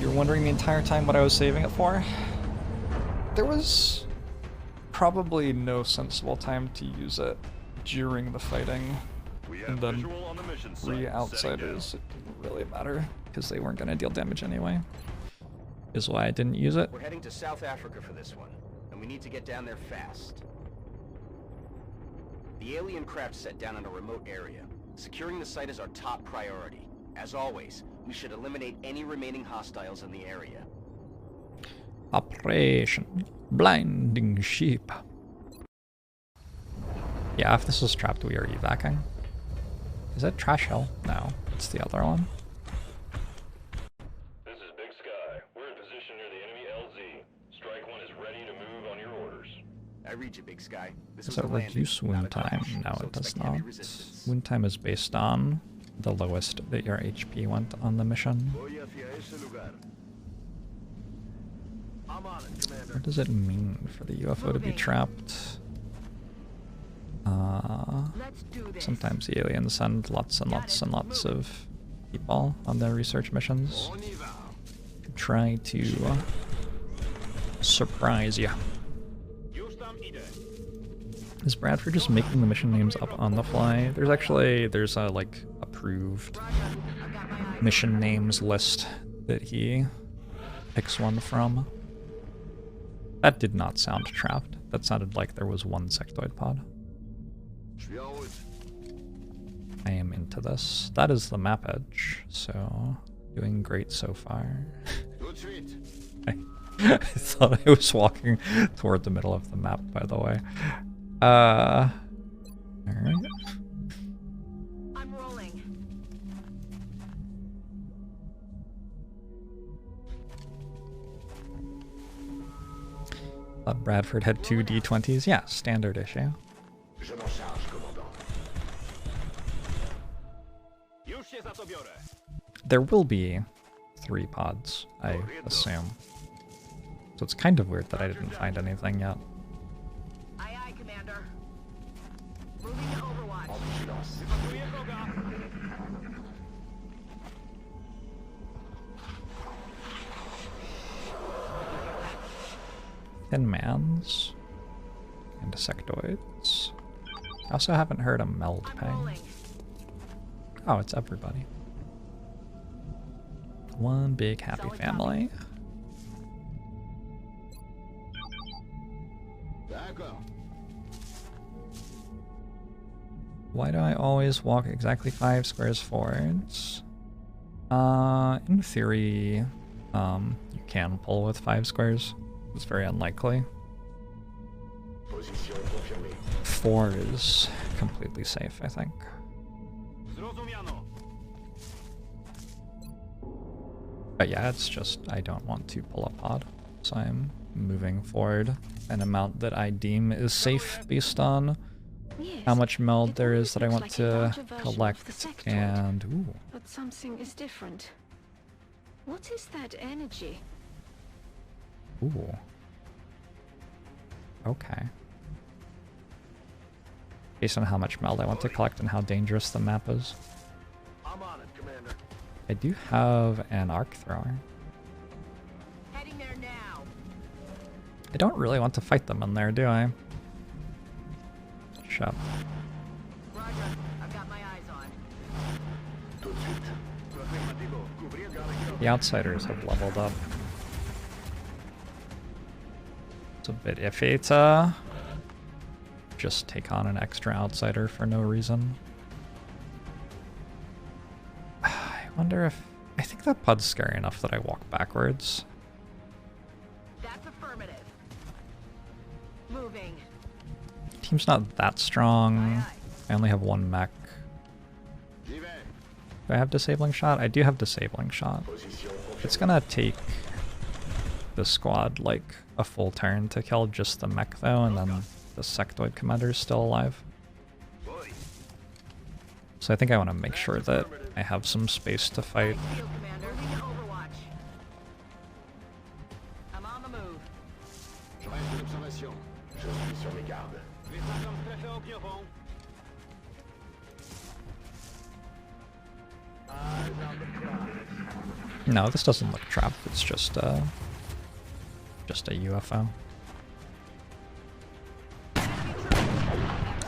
You're wondering the entire time what I was saving it for? There was probably no sensible time to use it during the fighting. And then 3 outsiders, it didn't really matter, because they weren't going to deal damage anyway. Is why I didn't use it. We're heading to South Africa for this one, and we need to get down there fast. The alien craft set down in a remote area. Securing the site is our top priority. As always, we should eliminate any remaining hostiles in the area. Operation Blinding Sheep. Yeah, if this is trapped, we are evacing. Is it Trash Hill? No, it's the other one. This is Big Sky. We're in position near the enemy LZ. Strike 1 is ready to move on your orders. I read you, Big Sky. This Does was it a landing, reduce wound not a time? crash, No, so it does expect heavy not. resistance. Wound time is based on the lowest that your HP went on the mission. What does it mean for the UFO to be trapped? Sometimes the aliens send lots and lots and lots of people on their research missions to try to surprise you. Is Bradford just making the mission names up on the fly? There's a like approved mission names list that he picks one from. That did not sound trapped. That sounded like there was one sectoid pod. I am into this. That is the map edge, so doing great so far. I thought I was walking toward the middle of the map, by the way. Alright. I'm rolling. Thought Bradford had 2 D20s. Yeah, standard issue. There will be 3 pods, I assume. So it's kind of weird that I didn't find anything yet. Aye, aye, Commander. Moving to Overwatch. 10 mans and sectoids. I also haven't heard a meld ping. Oh, it's everybody. One big happy family. Why do I always walk exactly 5 squares forwards? In theory, you can pull with 5 squares. It's very unlikely. 4 is completely safe, I think. But yeah, it's just I don't want to pull a pod, so I'm moving forward an amount that I deem is safe based on how much meld there is that I want to collect, and ooh. But something is different. What is that energy? Ooh. Okay. Based on how much meld I want to collect and how dangerous the map is. I'm on it, Commander. I do have an arc thrower. Heading there now. I don't really want to fight them in there, do I? Shut up. Roger. I've got my eyes on. The outsiders have leveled up. It's a bit iffy to just take on an extra outsider for no reason. I wonder if... I think that pod's scary enough that I walk backwards. That's affirmative. Moving. Team's not that strong. I only have 1 mech. Do I have disabling shot? I do have disabling shot. It's gonna take the squad like a full turn to kill just the mech though, and then the sectoid commander is still alive. So I think I want to make sure that I have some space to fight. Commander. Moving to Overwatch. I'm on the move. No, this doesn't look trapped. It's just a UFO.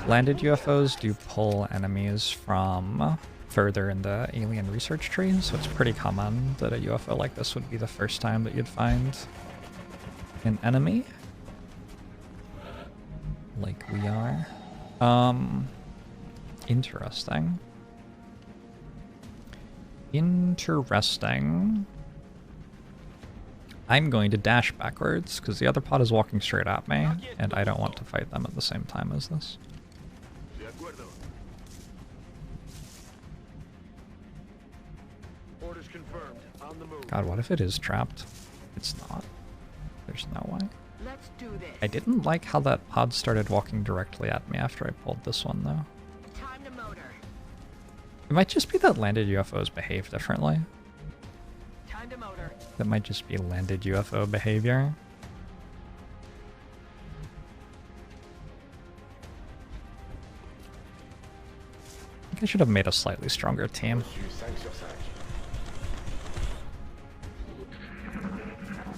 Landed UFOs do pull enemies from further in the alien research tree, so it's pretty common that a UFO like this would be the first time that you'd find an enemy. Like we are. Interesting. Interesting. I'm going to dash backwards, because the other pod is walking straight at me, and I don't want to fight them at the same time as this. Orders confirmed. On the move. God, what if it is trapped? It's not. There's no way. Let's do this. I didn't like how that pod started walking directly at me after I pulled this one, though. Time to motor. It might just be that landed UFOs behave differently. Time to motor. That might just be landed UFO behavior. I think I should have made a slightly stronger team.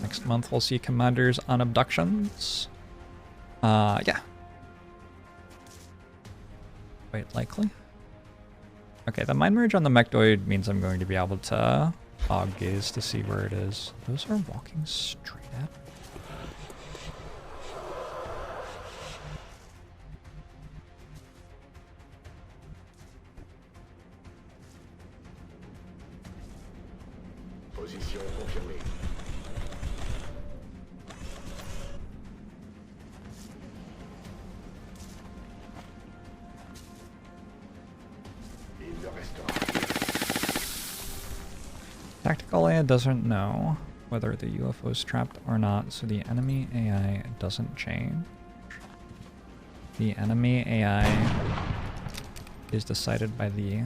Next month we'll see commanders on abductions. Yeah. Quite likely. Okay, the mind merge on the mechoid means I'm going to be able to fog gaze to see where it is. Those are walking straight at me. Position confirmée. Il ne restera. Tactical AI doesn't know whether the UFO is trapped or not, so the enemy AI doesn't change. The enemy AI is decided by the...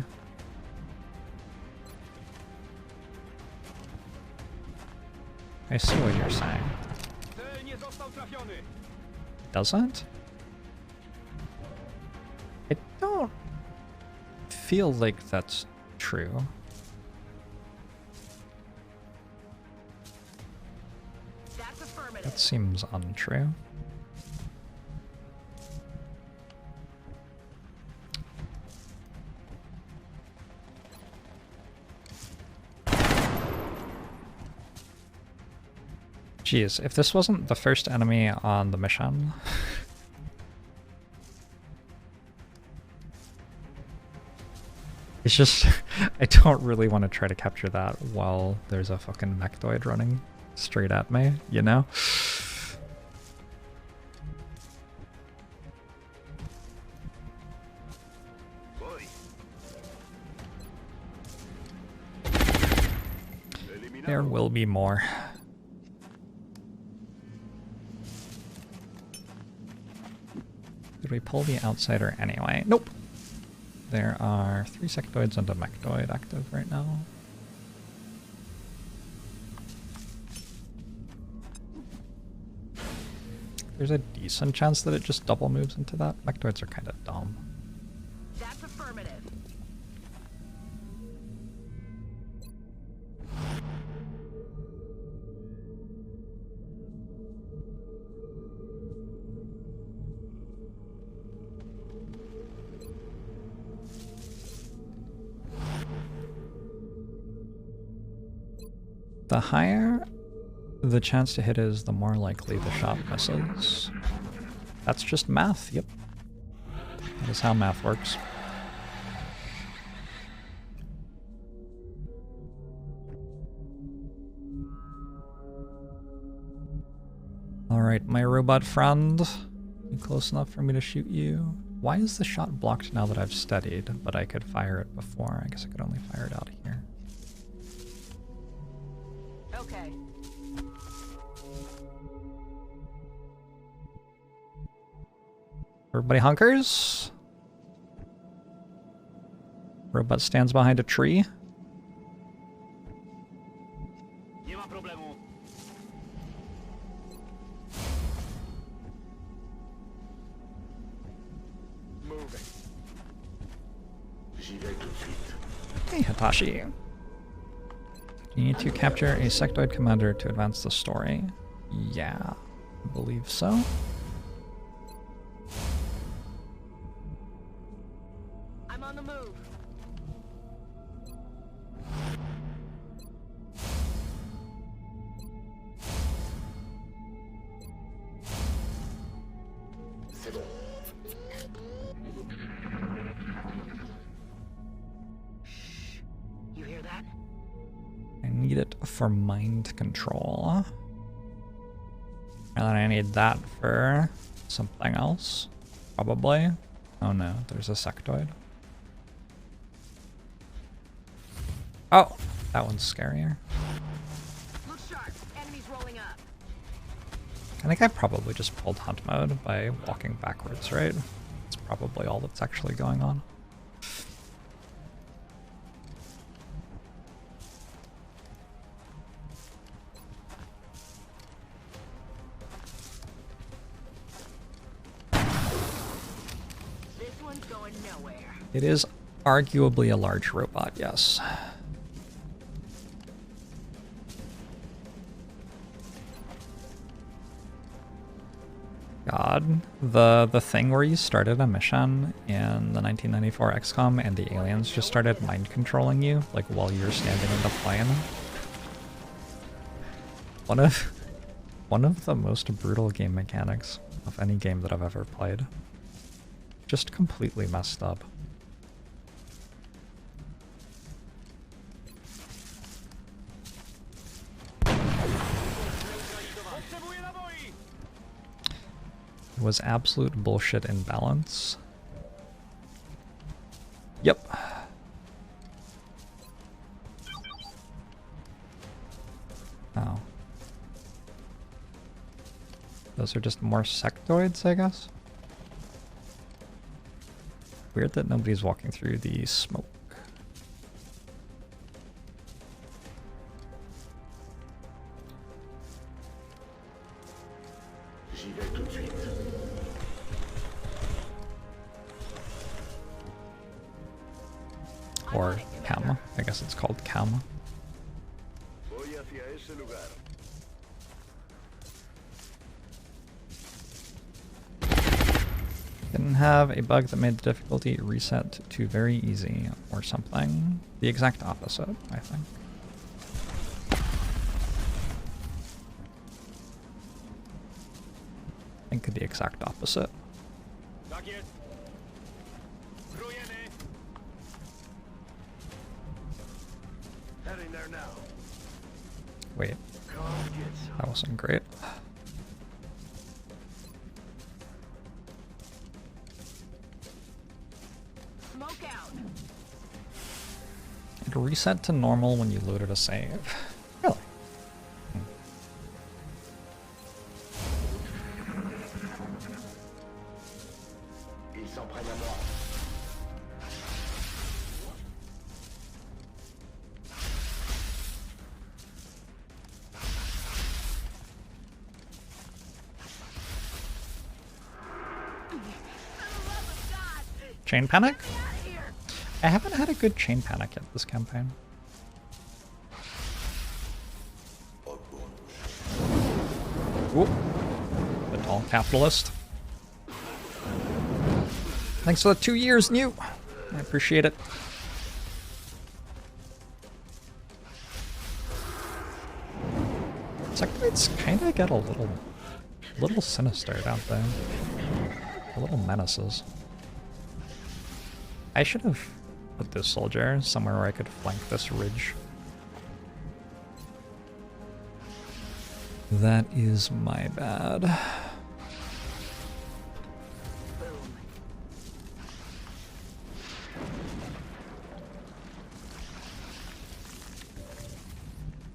I see what you're saying. Doesn't? I don't feel like that's true. That's affirmative. That seems untrue. Jeez, if this wasn't the first enemy on the mission... It's just... I don't really want to try to capture that while there's a fucking mechoid running straight at me, you know? There will be more. Did we pull the outsider anyway? Nope. There are 3 sectoids and a mechoid active right now. There's a decent chance that it just double moves into that. Mechoids are kind of dumb. That's affirmative. The higher the chance to hit is, the more likely the shot misses. That's just math, yep. That is how math works. Alright, my robot friend. You close enough for me to shoot you? Why is the shot blocked now that I've steadied, but I could fire it before? I guess I could only fire it out here. Okay. Everybody hunkers. Robot stands behind a tree. Hey, Hitachi. You need to capture a sectoid commander to advance the story. Yeah, I believe so. I'm on the move. Shh. You hear that? I need it for mind control. And then I need that for something else. Probably. Oh no, there's a sectoid. Oh, that one's scarier. Look sharp. Enemies rolling up. I think I probably just pulled hunt mode by walking backwards, right? That's probably all that's actually going on. This one's going nowhere. It is arguably a large robot, yes. God, the thing where you started a mission in the 1994 XCOM and the aliens just started mind controlling you, like while you're standing in the plane. One of the most brutal game mechanics of any game that I've ever played. Just completely messed up. It was absolute bullshit in balance. Yep. Oh. Those are just more sectoids, I guess? Weird that nobody's walking through the smoke. Or Cam. I guess it's called Cam. Didn't have a bug that made the difficulty reset to very easy or something. The exact opposite, I think. I think the exact opposite. Heading there now. Wait, that wasn't great. Smoke out. It reset to normal when you loaded a save. Really? Ils s'en prennent à moi. Chain panic? I haven't had a good chain panic yet this campaign. Whoop. The tall capitalist. Thanks for the 2 years, New. I appreciate it. Sectoids kind of get a little sinister, don't they? A little menaces. I should have put this soldier somewhere where I could flank this ridge. That is my bad.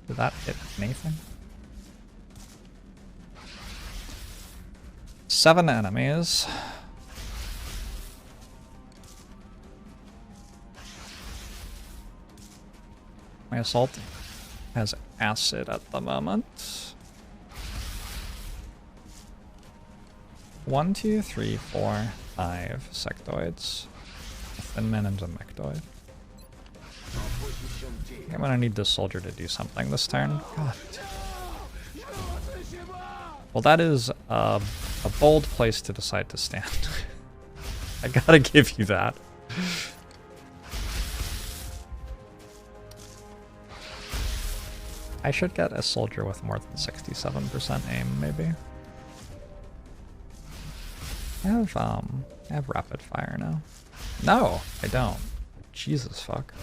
Did that hit anything? 7 enemies. My assault has acid at the moment. 1, 2, 3, 4, 5 sectoids. A thin man and a mechoid. I'm gonna need this soldier to do something this turn. God. Well, that is a bold place to decide to stand. I gotta give you that. I should get a soldier with more than 67% aim, maybe. I have rapid fire now. No, I don't. Jesus fuck.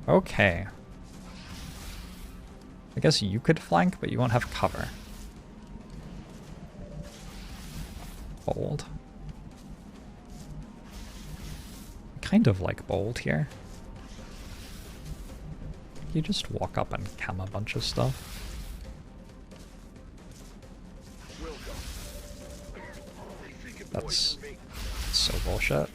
Okay. I guess you could flank, but you won't have cover. Bold. Kind of like bold here. You just walk up and cam a bunch of stuff. That's so bullshit.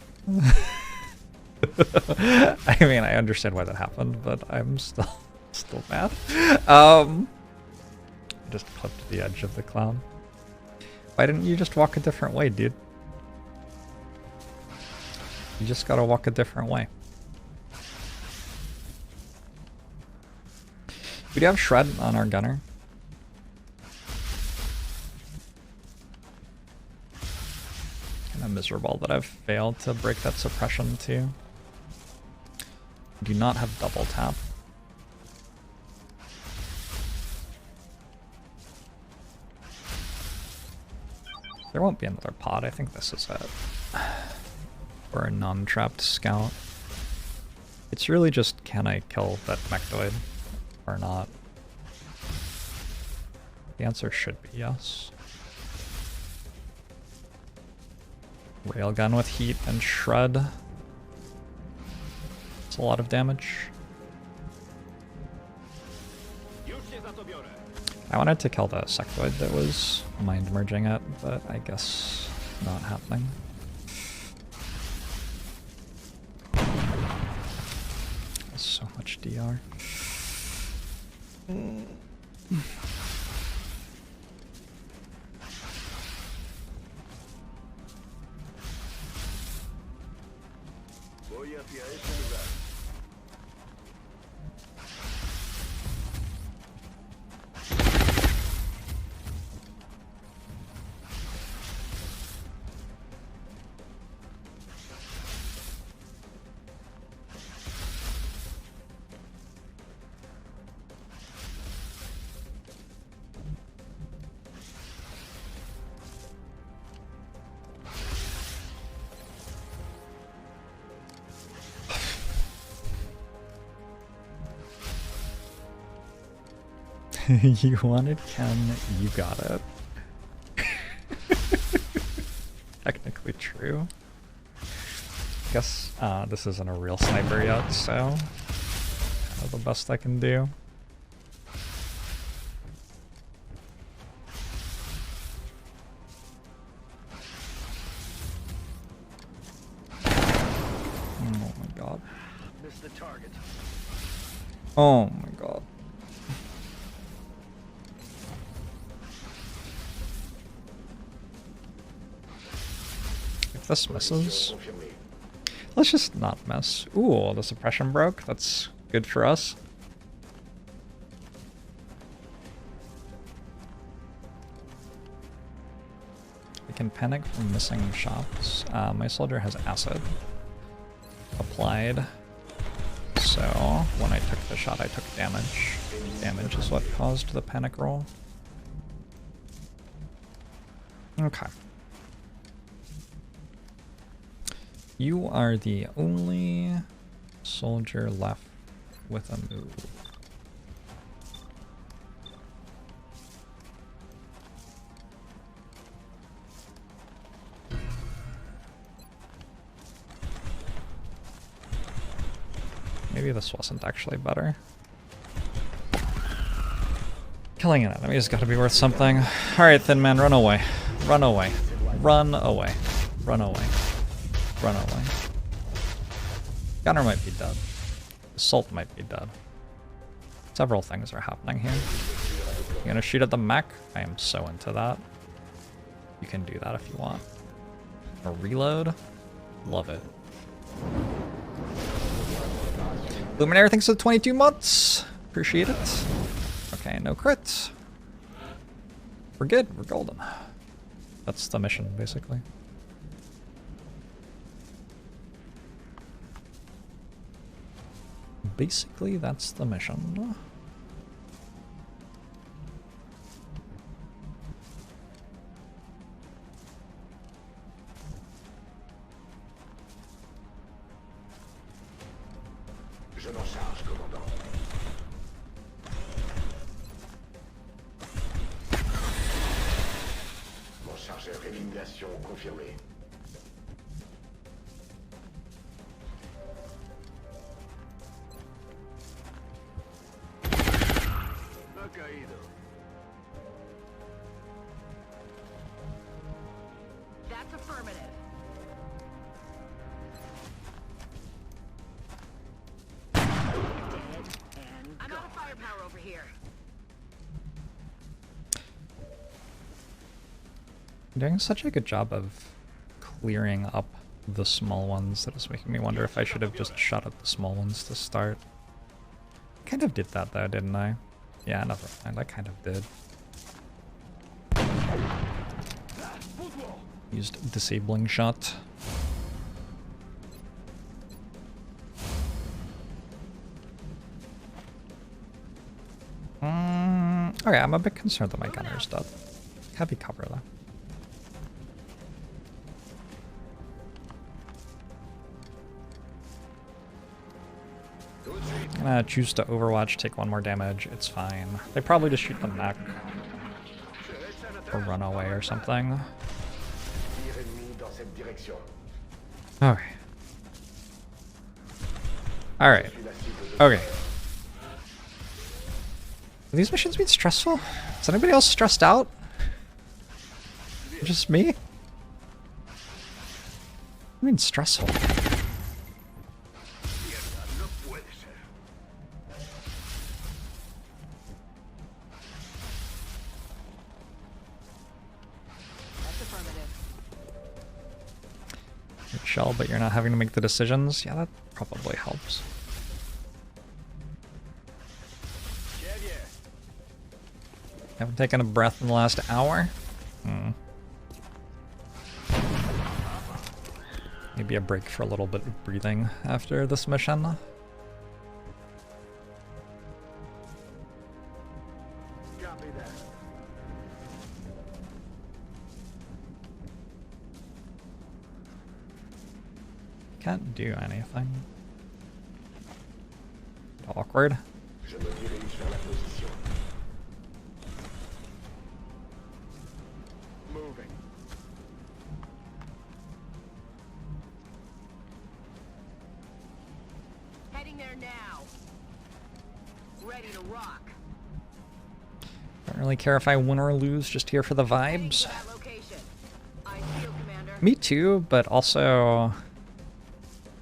I mean, I understand why that happened, but I'm still mad. Just clipped the edge of the clown. Why didn't you just walk a different way, dude? You just gotta walk a different way. We do have Shred on our gunner. Kinda miserable that I've failed to break that suppression too. Do not have double tap. There won't be another pod, I think this is it. Or a non-trapped scout. It's really just, can I kill that mechoid or not? The answer should be yes. Railgun with heat and shred. It's a lot of damage. I wanted to kill the sectoid that was mind merging it, but I guess not happening. That's so much DR. You wanted Ken, you got it. Technically true. Guess this isn't a real sniper yet, so kind of the best I can do. Oh my god. Missed the target. Oh my god. If this misses, let's just not miss. Ooh, the suppression broke. That's good for us. I can panic from missing shots. My soldier has acid applied, so when I took the shot I took damage. Damage is what caused the panic roll. Okay. You are the only soldier left with a move. Maybe this wasn't actually better. Killing an enemy has got to be worth something. Alright, Thin Man, run away. Run away. Run away. Run away. Run away. Gunner might be dead. Assault might be dead. Several things are happening here. You're gonna shoot at the mech? I am so into that. You can do that if you want. A reload? Love it. Luminary, thanks for the 22 months. Appreciate it. Okay, no crits. We're good. We're golden. That's the mission, basically. Basically, that's the mission. Je m'en charge, commandant. Mon chargeur élimination confirmé. Ha caído. That's affirmative. I'm out of firepower over here. Doing such a good job of clearing up the small ones that is making me wonder if I should have just shot at the small ones to start. Kind of did that though, didn't I? Yeah, never mind, I kind of did. Used disabling shot. Okay, I'm a bit concerned that my gunner's dead. Heavy cover though. I'm gonna choose to Overwatch, take one more damage, it's fine. They probably just shoot the mech. Or run away or something. Okay. Alright. Okay. Have these missions been stressful? Is anybody else stressed out? Just me? I mean stressful. Shell, but you're not having to make the decisions. Yeah, that probably helps. Haven't taken a breath in the last hour. Maybe a break for a little bit of breathing after this mission. Can't do anything. Awkward. Moving. Heading there now. Ready to rock. Don't really care if I win or lose, just here for the vibes. That location. Ideal, Commander. Me too, but also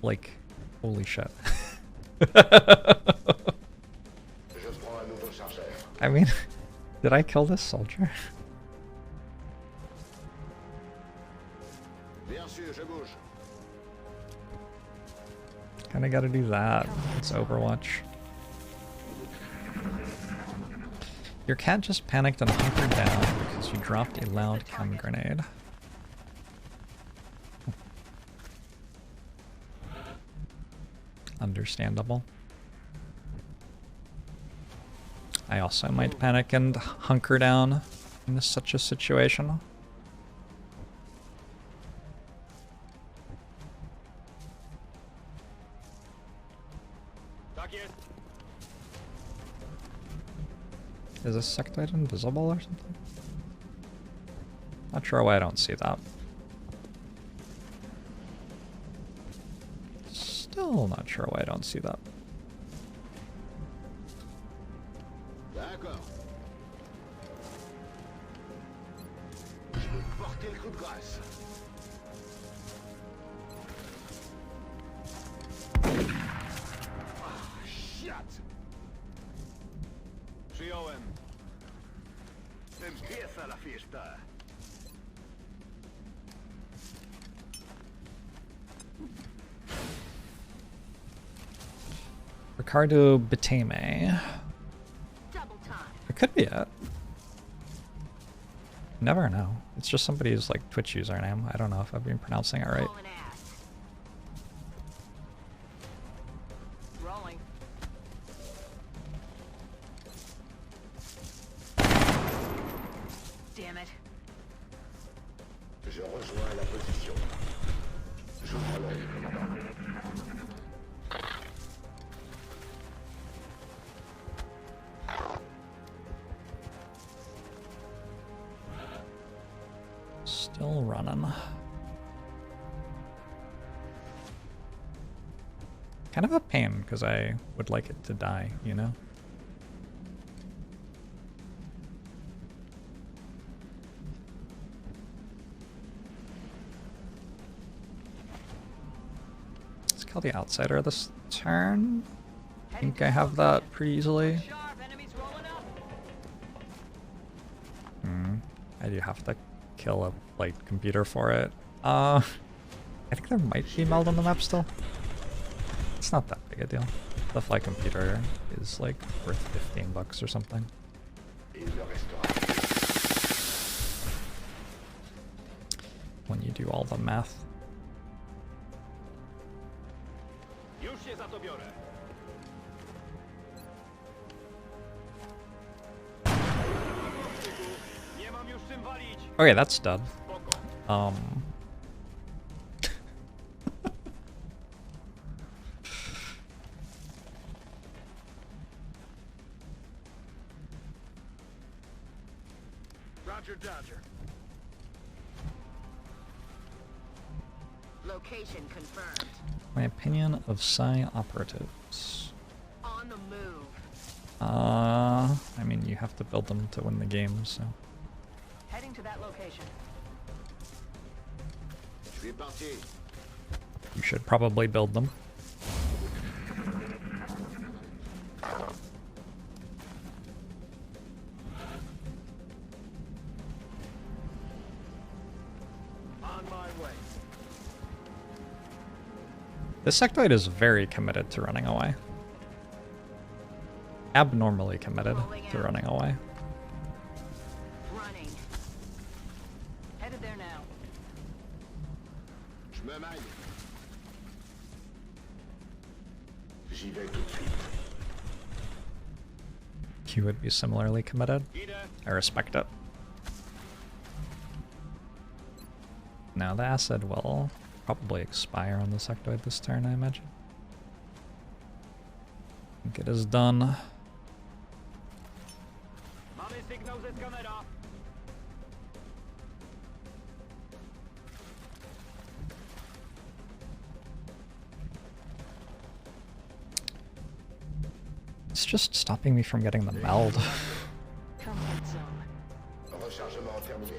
like, holy shit. I mean, did I kill this soldier? Kinda gotta do that. It's Overwatch. Your cat just panicked and hunkered down because you dropped a loud chem grenade. Understandable. I also might panic and hunker down in such a situation. Is this sectoid invisible or something? Not sure why I don't see that. Still not sure why I don't see that. Ricardo Bitame. Double time. It could be it. Never know. It's just somebody's like Twitch username. I don't know if I've been pronouncing it right. Hauling ass. Rolling. Damn it. Je rejoins la position. J'ouvre l'œil, commandant. Still running. Kind of a pain, because I would like it to die, you know? Let's kill the outsider this turn. I think I have that pretty easily. Sharp, enemies rolling up. I do have to kill a light computer for it. I think there might be meld on the map still. It's not that big a deal. The flight computer is like worth $15 or something. Il ne restera When you do all the math. Już się za to biorę. Nie mam już czym walić. Okay, that's done. Spoko. Roger, Dodger. Location confirmed. My opinion of Psi operatives. On the move. I mean, you have to build them to win the game, so. Heading to that location. Je suis parti. You should probably build them. On my way. This sectoid is very committed to running away. Abnormally committed to running away. Running. Headed there now. Je me maille. J'y vais tout de suite. You would be similarly committed. I respect it. Now the acid will probably expire on the sectoid this turn, I imagine. I think it is done. Mamy sygnał ze skanera. It's just stopping me from getting the meld. Comfort zone. Rechargement terminé.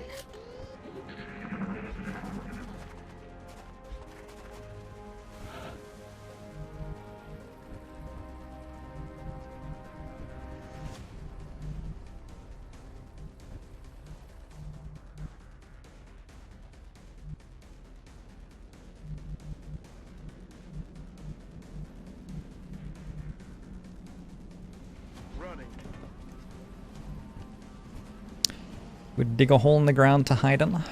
Running. Would dig a hole in the ground to hide in. I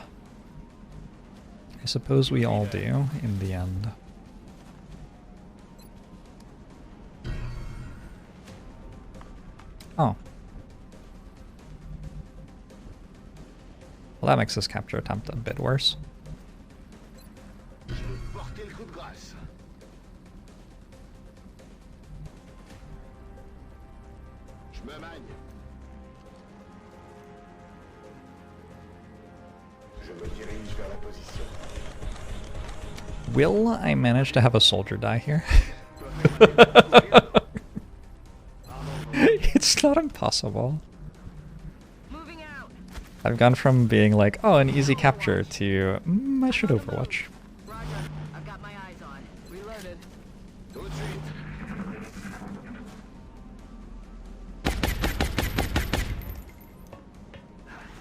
suppose we all do in the end. Oh. Well, that makes this capture attempt a bit worse. Je vais porter le coup de grâce. Je me magne. Je me dirige vers la position. Will I manage to have a soldier die here? It's not impossible. Moving out. I've gone from being like, oh, an easy capture to, I should Overwatch. Roger. I've got my eyes on. Reloaded. Tout de suite.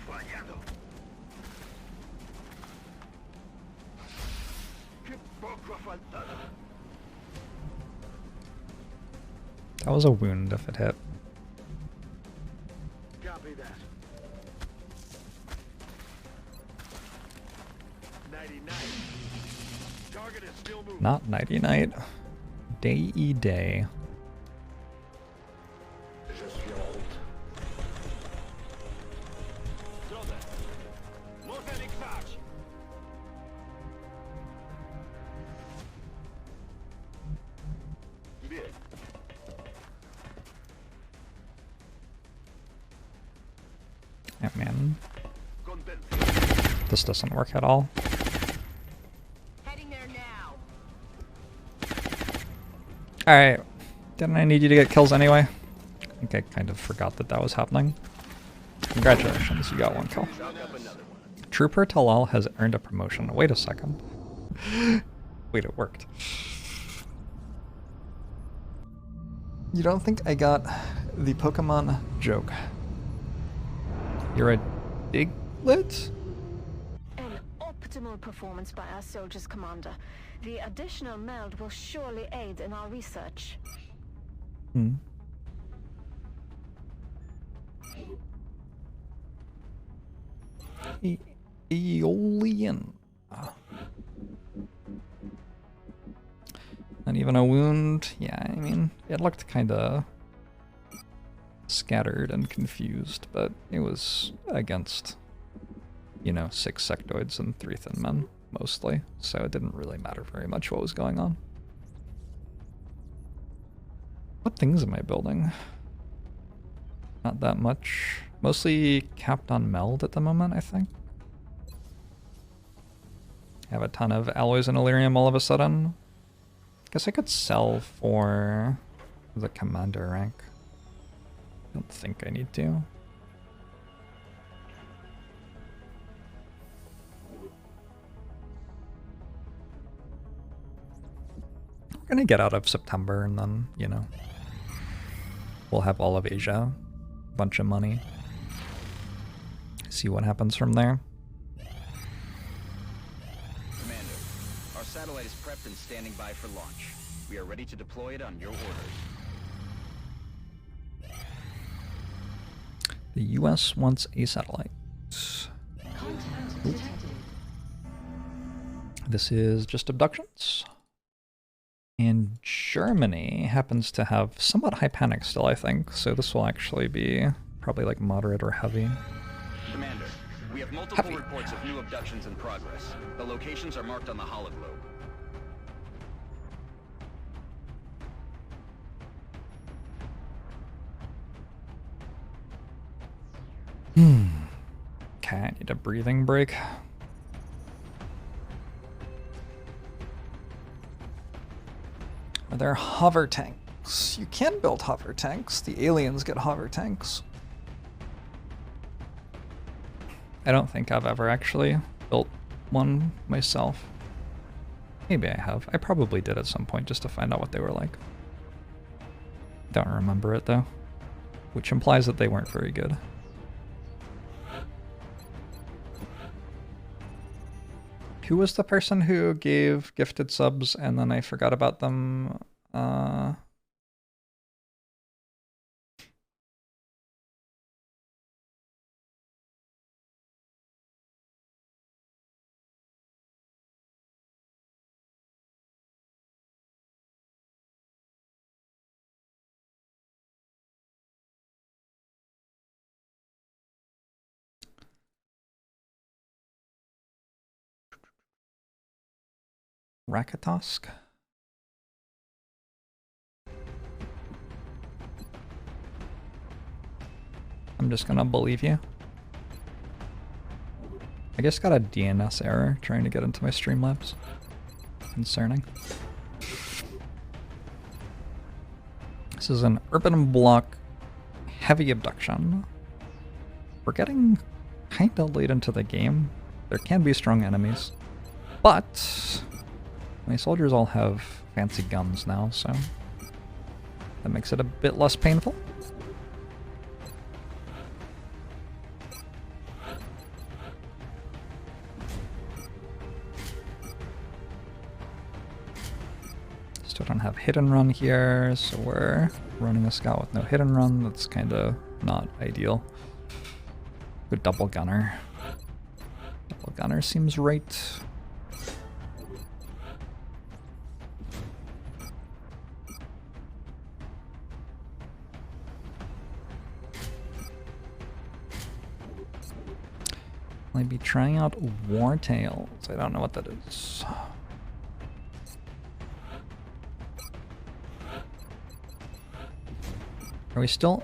Fallado. Che poco ha faltato. That was a wound if it hit. Copy that. 99. Target is still moving. Not nighty night. Day-y day. Je suis en route. Yeah, man. This doesn't work at all. Heading there now. Alright. Didn't I need you to get kills anyway? I think I kind of forgot that that was happening. Congratulations, you got one kill. Trooper Talal has earned a promotion. Wait a second. Wait, it worked. You don't think I got the Pokemon joke? You're a Diglett? An optimal performance by our soldiers, Commander. The additional meld will surely aid in our research. Hmm. Aeolian. Not even a wound. Yeah, I mean, it looked kind of scattered and confused, but it was against, you know, 6 sectoids and 3 thin men, mostly, so it didn't really matter very much what was going on. What things am I building? Not that much. Mostly capped on meld at the moment, I think. I have a ton of alloys and Illyrium all of a sudden. Guess I could sell for the commander rank. I don't think I need to. We're gonna get out of September and then, you know, we'll have all of Asia, a bunch of money. See what happens from there. Commander, our satellite is prepped and standing by for launch. We are ready to deploy it on your orders. The US wants a satellite. This is just abductions. And Germany happens to have somewhat high panic still, I think, so this will actually be probably like moderate or heavy. Commander, we have multiple reports of new abductions in progress. The locations are marked on the hologlobe. Okay, I need a breathing break. Are there hover tanks? You can build hover tanks. The aliens get hover tanks. I don't think I've ever actually built one myself. Maybe I have. I probably did at some point just to find out what they were like. Don't remember it though, which implies that they weren't very good. Who was the person who gave gifted subs and then I forgot about them? Rakatosk? I'm just gonna believe you. I guess got a DNS error trying to get into my Streamlabs. Concerning. This is an urban block heavy abduction. We're getting kinda late into the game. There can be strong enemies. But my soldiers all have fancy guns now, so that makes it a bit less painful. Still don't have hit and run here, so we're running a scout with no hit and run. That's kind of not ideal. Good double gunner. Double gunner seems right. I'll be trying out War Tales. I don't know what that is. Are we still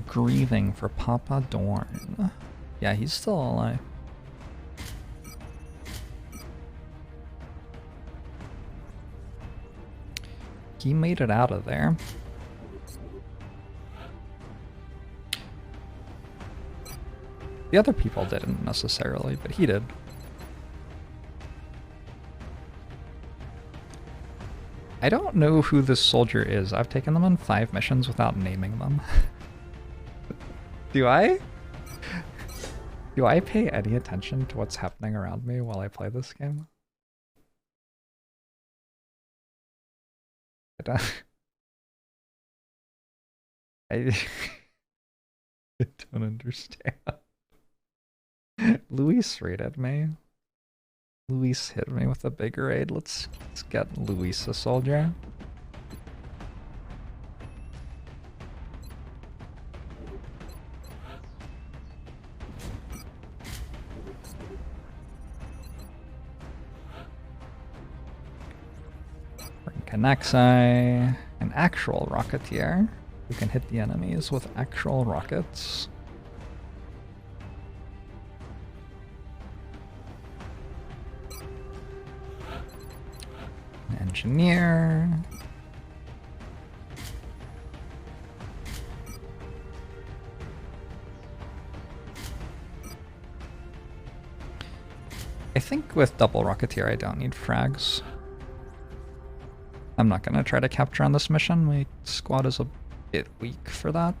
grieving for Papa Dorn? Yeah, he's still alive. He made it out of there. The other people didn't necessarily, but he did. I don't know who this soldier is. I've taken them on 5 missions without naming them. Do I? Do I pay any attention to what's happening around me while I play this game? I don't... I don't understand. Luis raided me. Luis hit me with a big raid. Let's get Luis a soldier. Bring Canaxi, an actual rocketeer who can hit the enemies with actual rockets. Engineer. I think with double Rocketeer I don't need frags. I'm not gonna try to capture on this mission. My squad is a bit weak for that.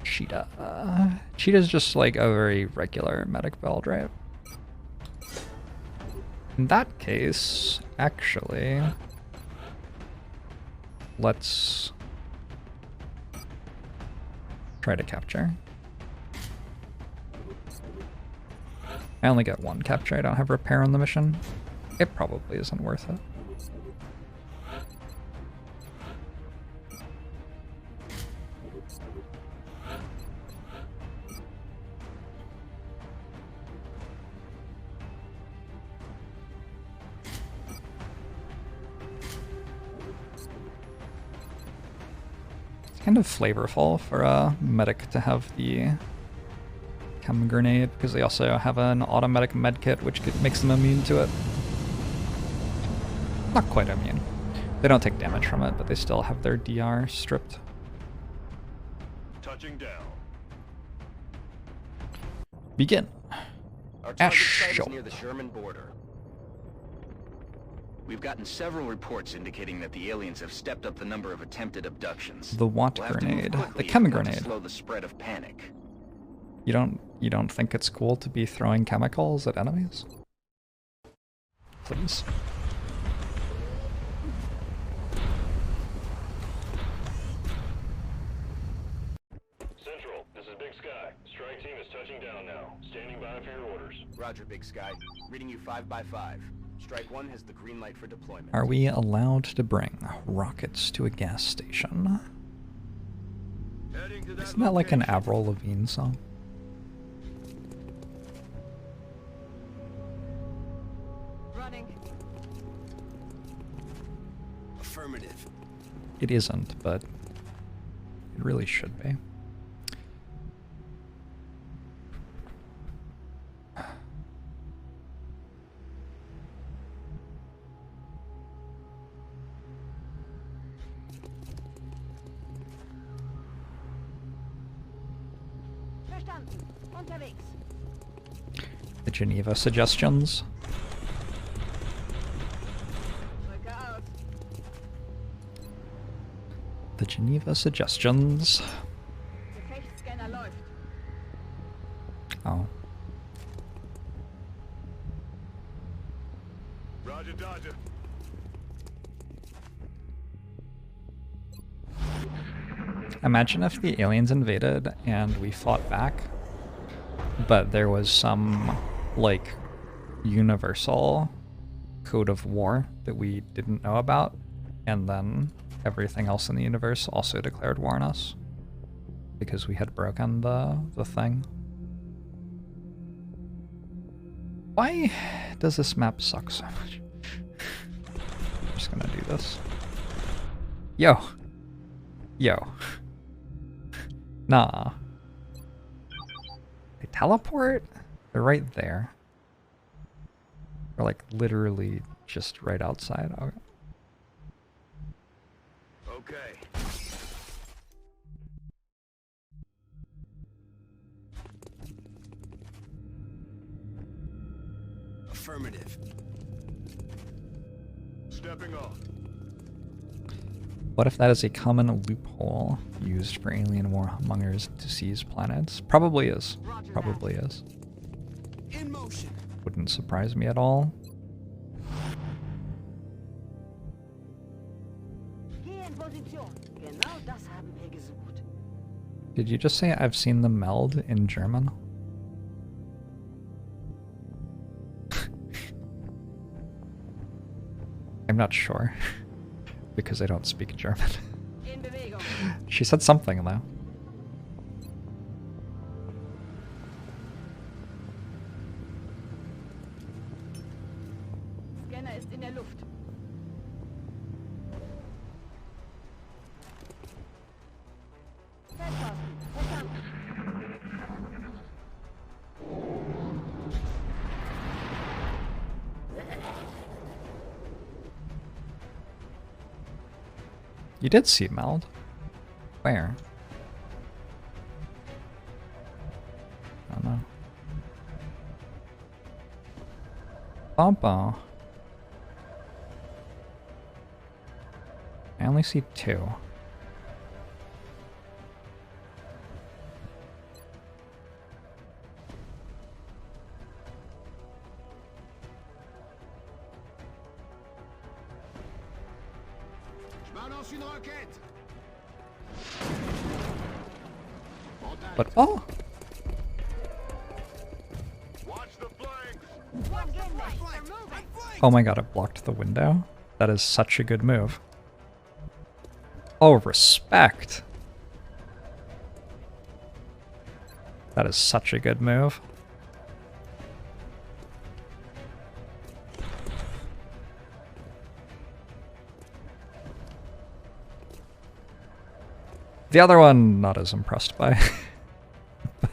Cheetah. Cheetah's just like a very regular medic build, right? In that case, actually, let's try to capture. I only get 1 capture, I don't have repair on the mission. It probably isn't worth it. Kind of flavorful for a medic to have the chem grenade, because they also have an automatic med kit which makes them immune to it. Not quite immune. They don't take damage from it, but they still have their DR stripped. Touching down. Begin. Our target site is near the Sherman border. We've gotten several reports indicating that the aliens have stepped up the number of attempted abductions. The what We'll have to move grenade? quickly The chem if we want to grenade. slow the spread of panic. You don't think it's cool to be throwing chemicals at enemies? Please. Central, this is Big Sky. Strike team is touching down now. Standing by for your orders. Roger, Big Sky. Reading you 5x5. Strike 1 has the green light for deployment. Are we allowed to bring rockets to a gas station? Isn't that like an Avril Lavigne song? Running. Affirmative. It isn't, but it really should be. Verstanden. Unterwegs. The Geneva suggestions. Drücke aus. The Geneva suggestions. Gefechtsscanner läuft. Oh. Roger, Dodger. Imagine if the aliens invaded and we fought back, but there was some, like, universal code of war that we didn't know about, and then everything else in the universe also declared war on us because we had broken the thing. Why does this map suck so much? I'm just gonna do this. Yo! Yo. Nah. They teleport? They're right there. They're like literally just right outside. Okay. Okay. Affirmative. Stepping off. What if that is a common loophole used for alien warmongers to seize planets? Probably is. Probably is. In motion. Wouldn't surprise me at all. Did you just say I've seen the meld in German? I'm not sure, because I don't speak German. She said something though. Scanner ist in der Luft. You did see meld. Where? I don't know. Bombo. I only see 2. But oh! Oh my god, it blocked the window. That is such a good move. Oh, respect! That is such a good move. The other one, not as impressed by.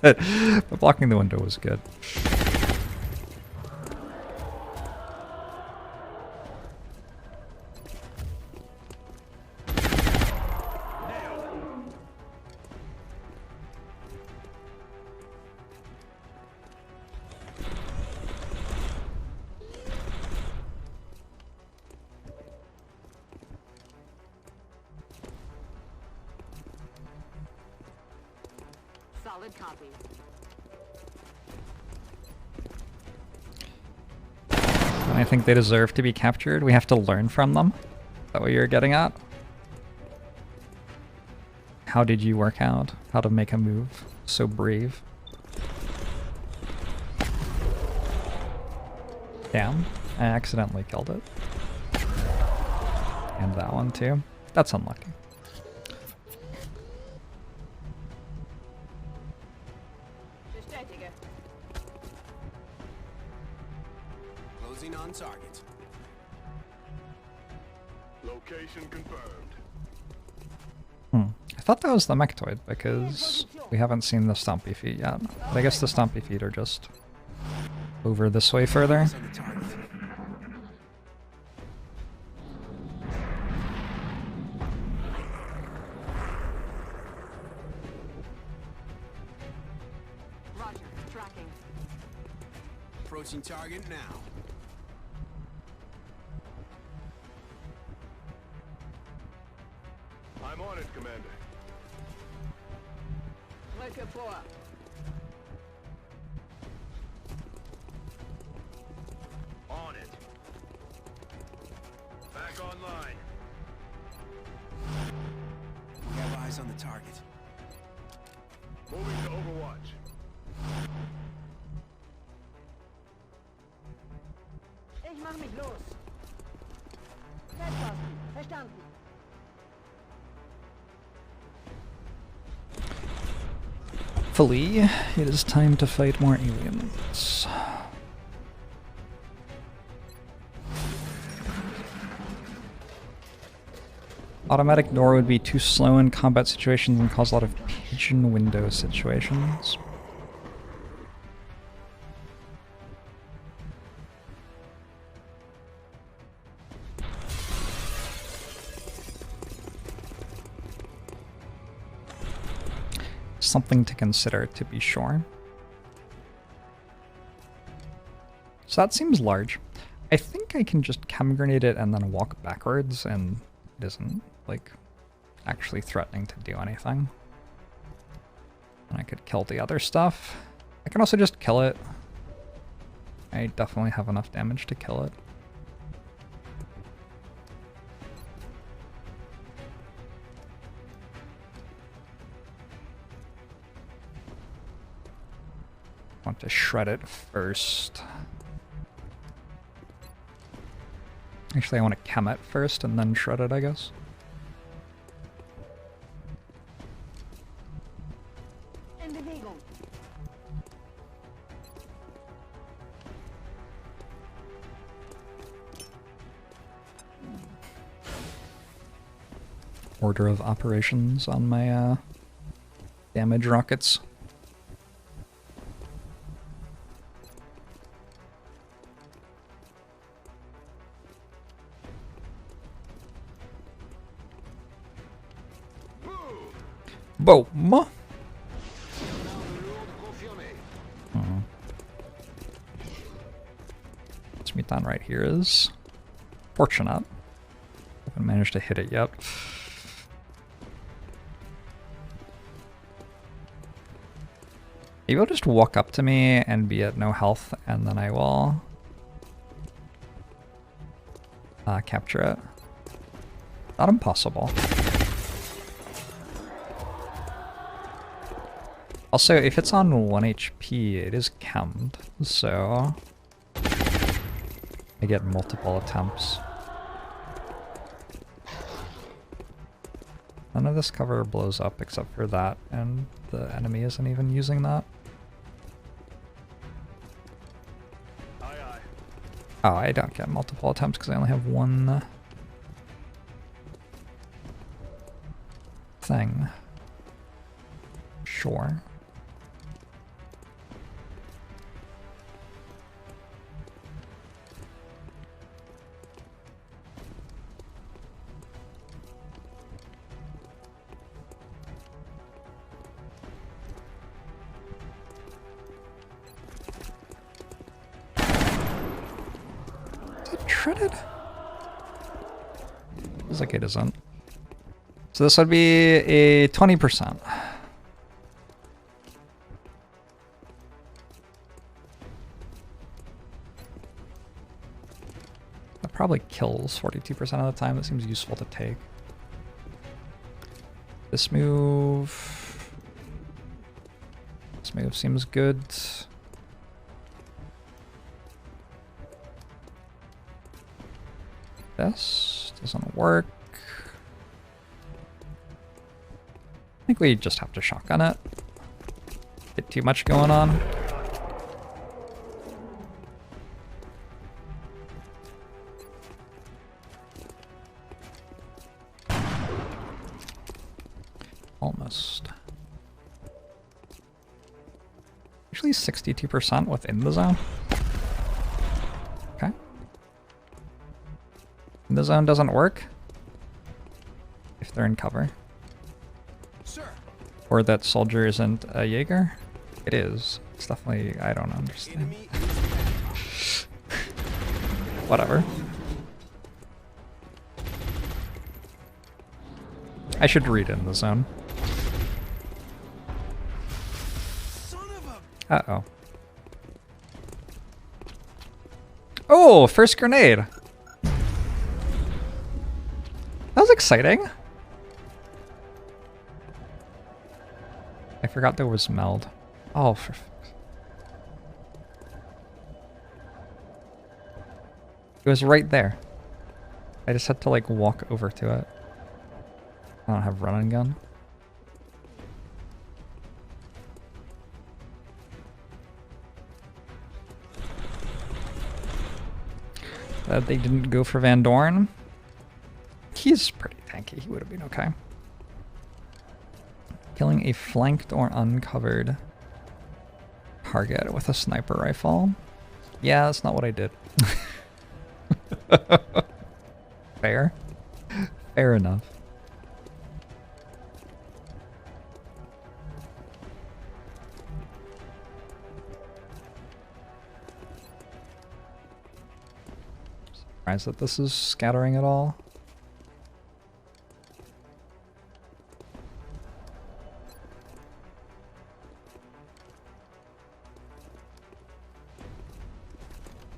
but blocking the window was good. Solid copy. And I think they deserve to be captured. We have to learn from them. Is that what you're getting at? How did you work out how to make a move so brave? Damn, I accidentally killed it. And that one too. That's unlucky. Bestätige. Closing on target. Location confirmed. I thought that was the mechoid because we haven't seen the stompy feet yet. But I guess the stompy feet are just over this way further. Eyes on the target. Roger. Tracking. Approaching target now. I'm on it, Commander. Rücke vor. On it. Back online. We have Eyes on the target. Moving to Overwatch. Ich mach mich los. Feldposten. Verstanden. Hopefully, it is time to fight more aliens. Automatic door would be too slow in combat situations and cause a lot of pigeon window situations. Something to consider, to be sure. So that seems large. I think I can just chem grenade it and then walk backwards, and it isn't, like, actually threatening to do anything. And I could kill the other stuff. I can also just kill it. I definitely have enough damage to kill it. Want to shred it first. Actually, I want to chem it first and then shred it, I guess. In Bewegung. Order of operations on my damage rockets. Boom! What's me done right here is fortunate. Haven't managed to hit it yet. Maybe it'll just walk up to me and be at no health, and then I will capture it. Not impossible. Also, if it's on 1 HP, it is chemmed, so I get multiple attempts. None of this cover blows up except for that, and the enemy isn't even using that. Aye, aye. Oh, I don't get multiple attempts because I only have one thing. Sure. Shredded? Feels like it isn't. So this would be a 20%. That probably kills 42% of the time. That seems useful to take. This move seems good. This doesn't work. I think we just have to shotgun it. Get too much going on. Almost. Actually 62% within the zone. Okay. The zone doesn't work if they're in cover. Sir. Or that soldier isn't a Jaeger. It is. It's definitely, I don't understand. Enemy is Whatever. I should read in the zone. son of a. Uh-oh. Oh, first grenade. That was exciting. I forgot there was meld. Oh, for it was right there. I just had to like walk over to it. I don't have run and gun. They didn't go for Van Dorn. He's pretty tanky. He would have been okay. Killing a flanked or uncovered target with a sniper rifle. Yeah, that's not what I did. Fair. Fair enough. Surprised that this is scattering at all.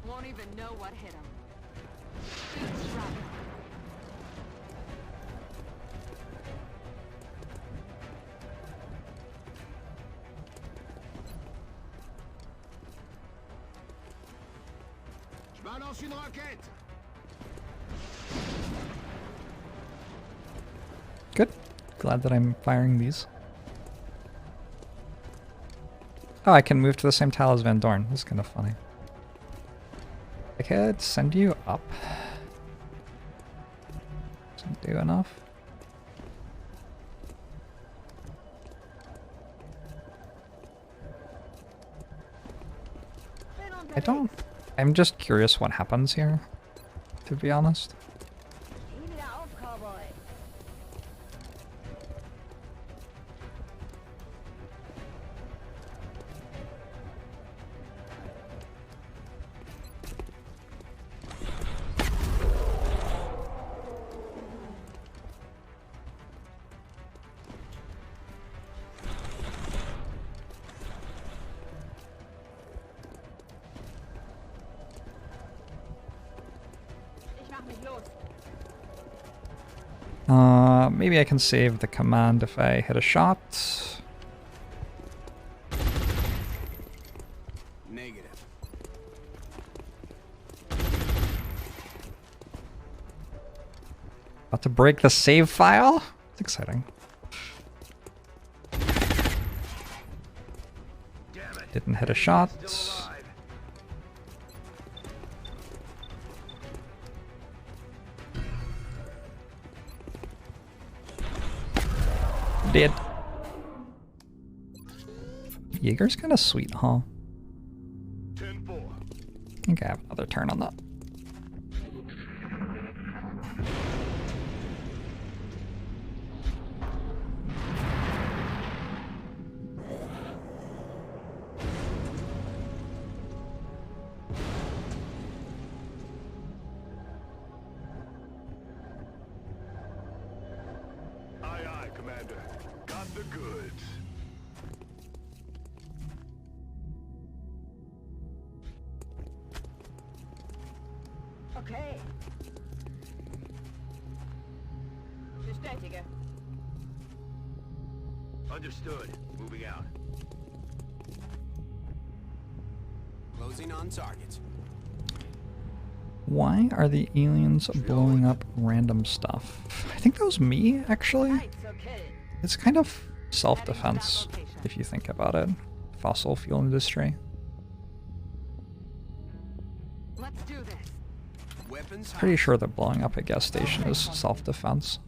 Won't even know what hit him. Je balance une roquette. Good. Glad that I'm firing these. Oh, I can move to the same tile as Van Dorn. This is kind of funny. I could send you up. Doesn't do enough. I don't... I'm just curious what happens here, to be honest. Maybe I can save the command if I hit a shot. Negative. About to break the save file? It's exciting. Didn't hit a shot. Did. Jaeger's kind of sweet, huh? 10-4. I think I have another turn on that. Okay. Bestätige. Understood. Moving out. Closing on target. Why are the aliens blowing up random stuff? I think that was me, actually. Heights, okay. It's kind of self-defense, if you think about it. Fossil fuel industry. Let's do this. Weapons. Pretty sure that blowing up a gas station is self-defense.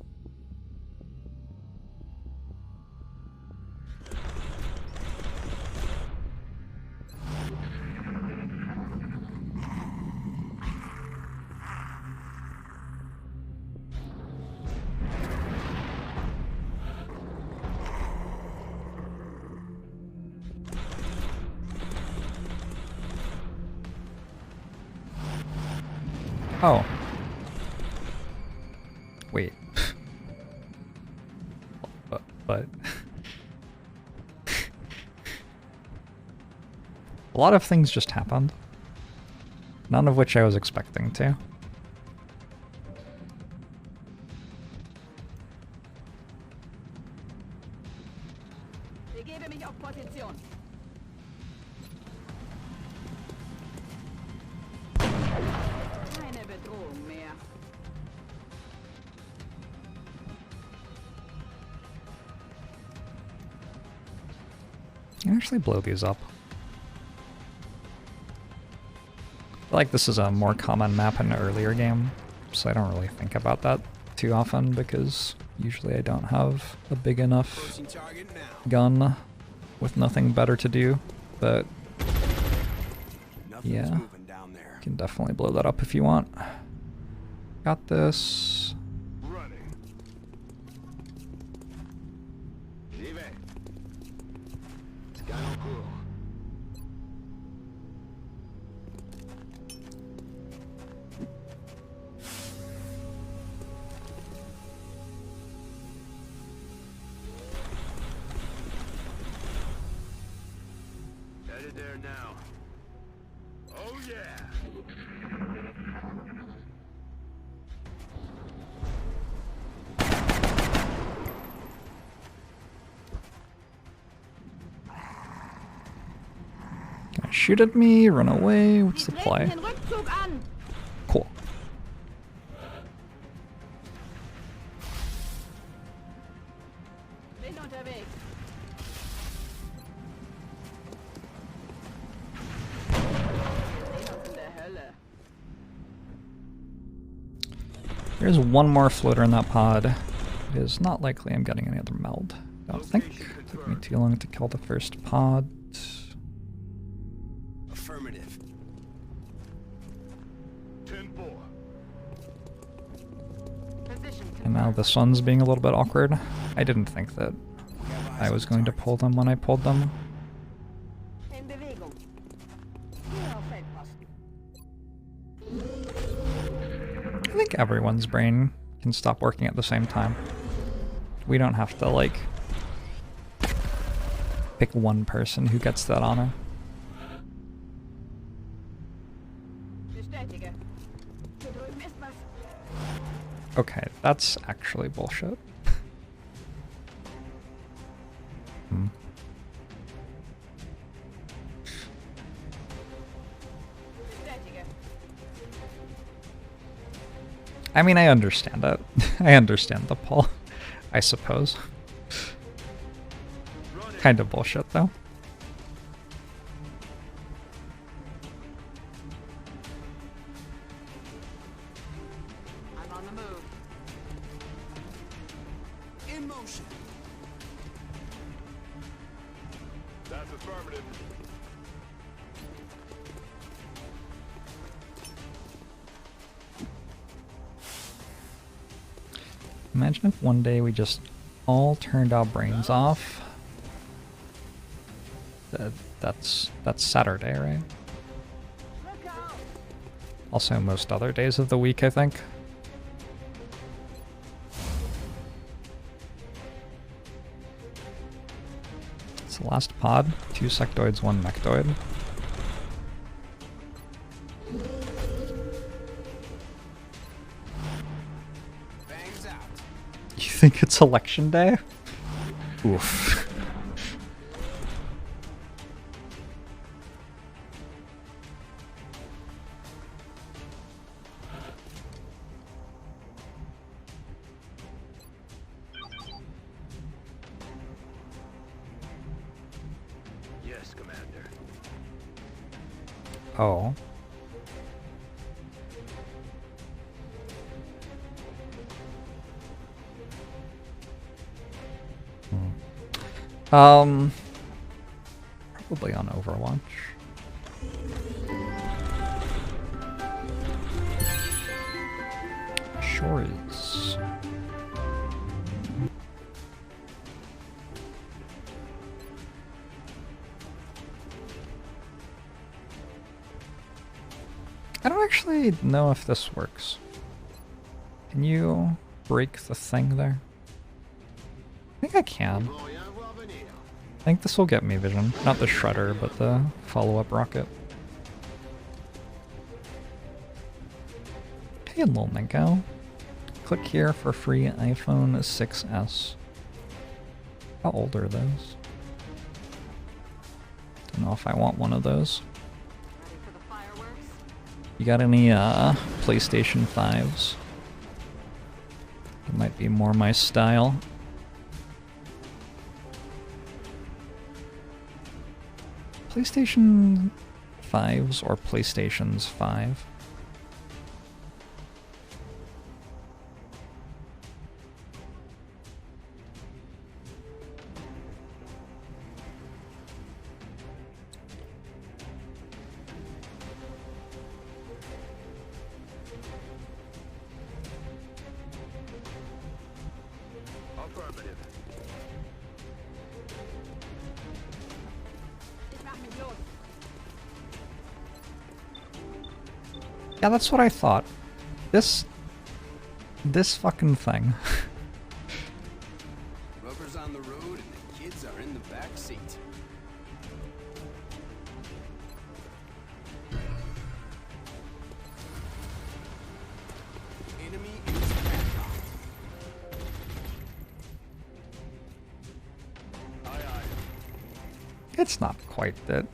Oh. Wait. But a lot of things just happened. None of which I was expecting to. Begebe mich auf Position. Keine Bedrohung mehr. I can actually blow these up. I feel like this is a more common map in an earlier game, so I don't really think about that too often because usually I don't have a big enough Approaching target now. gun with nothing better to do, but Nothing's yeah, moving down there. you can definitely blow that up if you want. Got this. Running. Vive. Scan en cours. Headed there now. Oh yeah. Gonna shoot at me, run away. What's the Sie treten play? den Rückzug an. Cool. Bin unterwegs. Wir sehen uns in der Hölle. There's one more floater in that pod. It is not likely I'm getting any other meld. I don't think. Took me too long to kill the first pod. Affirmative. 10-4. Position And now this one's being a little bit awkward. I didn't think that I was going to pull them when I pulled them. In Bewegung. Hier auf Feldposten. I think everyone's brain can stop working at the same time. We don't have to, like, pick one person who gets that honor. Bestätige. Hier drüben ist was. Okay, that's actually bullshit. Hmm. Bestätige. I mean, I understand it. I understand the pull, I suppose. Kind of bullshit, though. I'm on the move. In motion. That's affirmative. Imagine if one day we just all turned our brains off. That's Saturday, right? Look out. Also most other days of the week, I think. It's the last pod. 2 sectoids, 1 mechtoid. Bangs out. You think it's election day? Oof. Yes, Commander. Oh. Probably on Overwatch. Sure is. I don't actually know if this works. Can you break the thing there? I think I can. I think this will get me vision. Not the shredder, but the follow-up rocket. Hey, little Minko. Click here for free iPhone 6s. How old are those? don't know if I want one of those. Ready for the fireworks? You got any PlayStation 5s? It might be more my style. PlayStation 5s or PlayStations 5? Affirmative. Yeah, that's what I thought. This fucking thing. Rubber's on the road and the kids are in the back seat. Enemy is back. Aye, aye. It's not quite that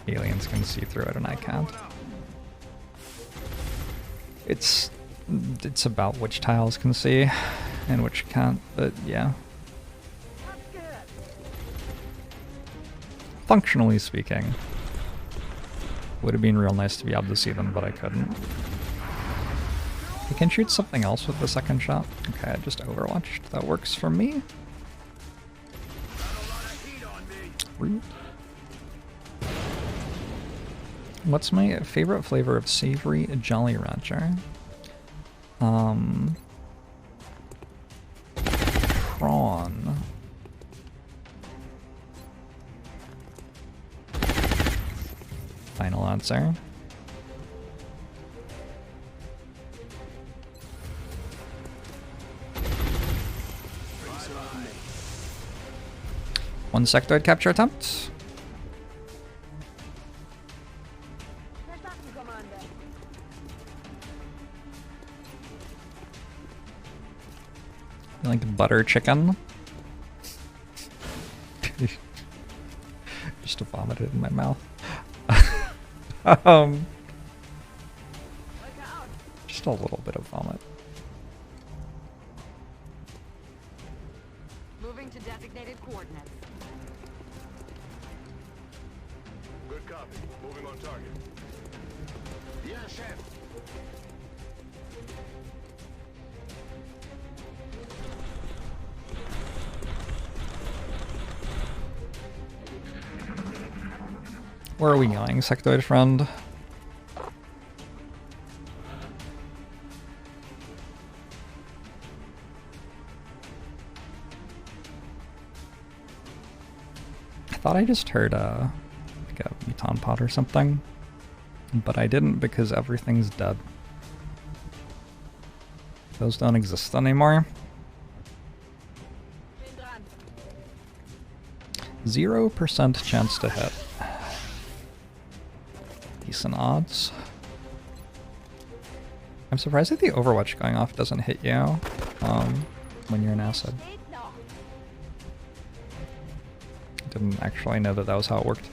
aliens can see through it and I can't. It's about which tiles can see and which can't, but yeah. Functionally speaking, would have been real nice to be able to see them, but I couldn't. I can shoot something else with the second shot. Okay, I just overwatched. That works for me. Rude. What's my favorite flavor of savory Jolly Rancher? Prawn. Final answer. One sectoid capture attempt. Like butter chicken. Just vomited in my mouth. Just a little bit of vomit. Moving to designated coordinates. Good copy. Moving on target. Yes, chef. Where are we going, sectoid friend? I thought I just heard like a muton pod or something, but I didn't because everything's dead. Those don't exist anymore. 0% chance to hit. Decent odds. I'm surprised that the Overwatch going off doesn't hit you when you're in acid. Didn't actually know that that was how it worked.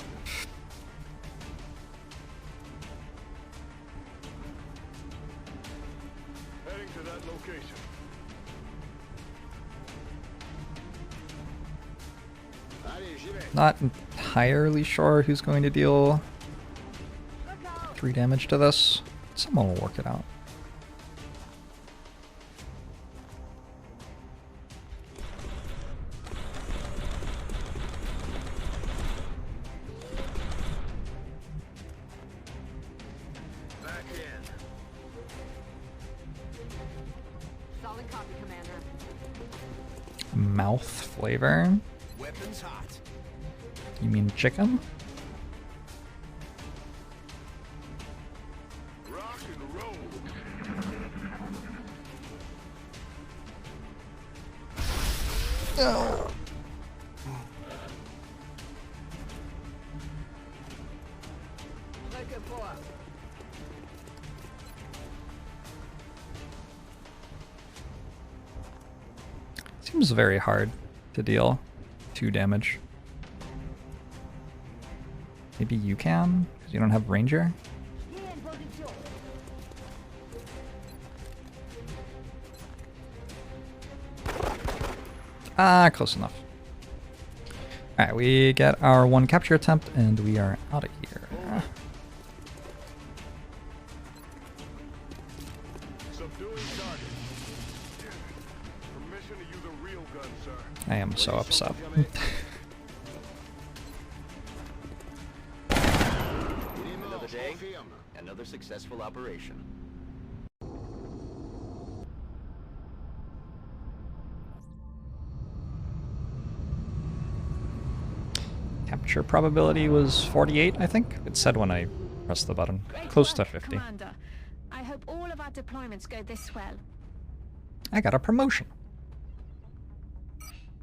Heading to that location. Not entirely sure who's going to deal 3 damage to this. Someone will work it out. Back in. Solid copy, Commander. Mouth flavor? Weapons hot. You mean chicken? Rock and roll. No. Looking for. Seems very hard to deal 2 damage. Maybe you can, because you don't have Ranger? Ah, close enough. Alright, we get our one capture attempt, and we are out of here. I am so upset. Another day, another successful operation. Capture probability was 48, I think. It said when I pressed the button. Close to 50. Commander. I hope all of our deployments go this well. I got a promotion.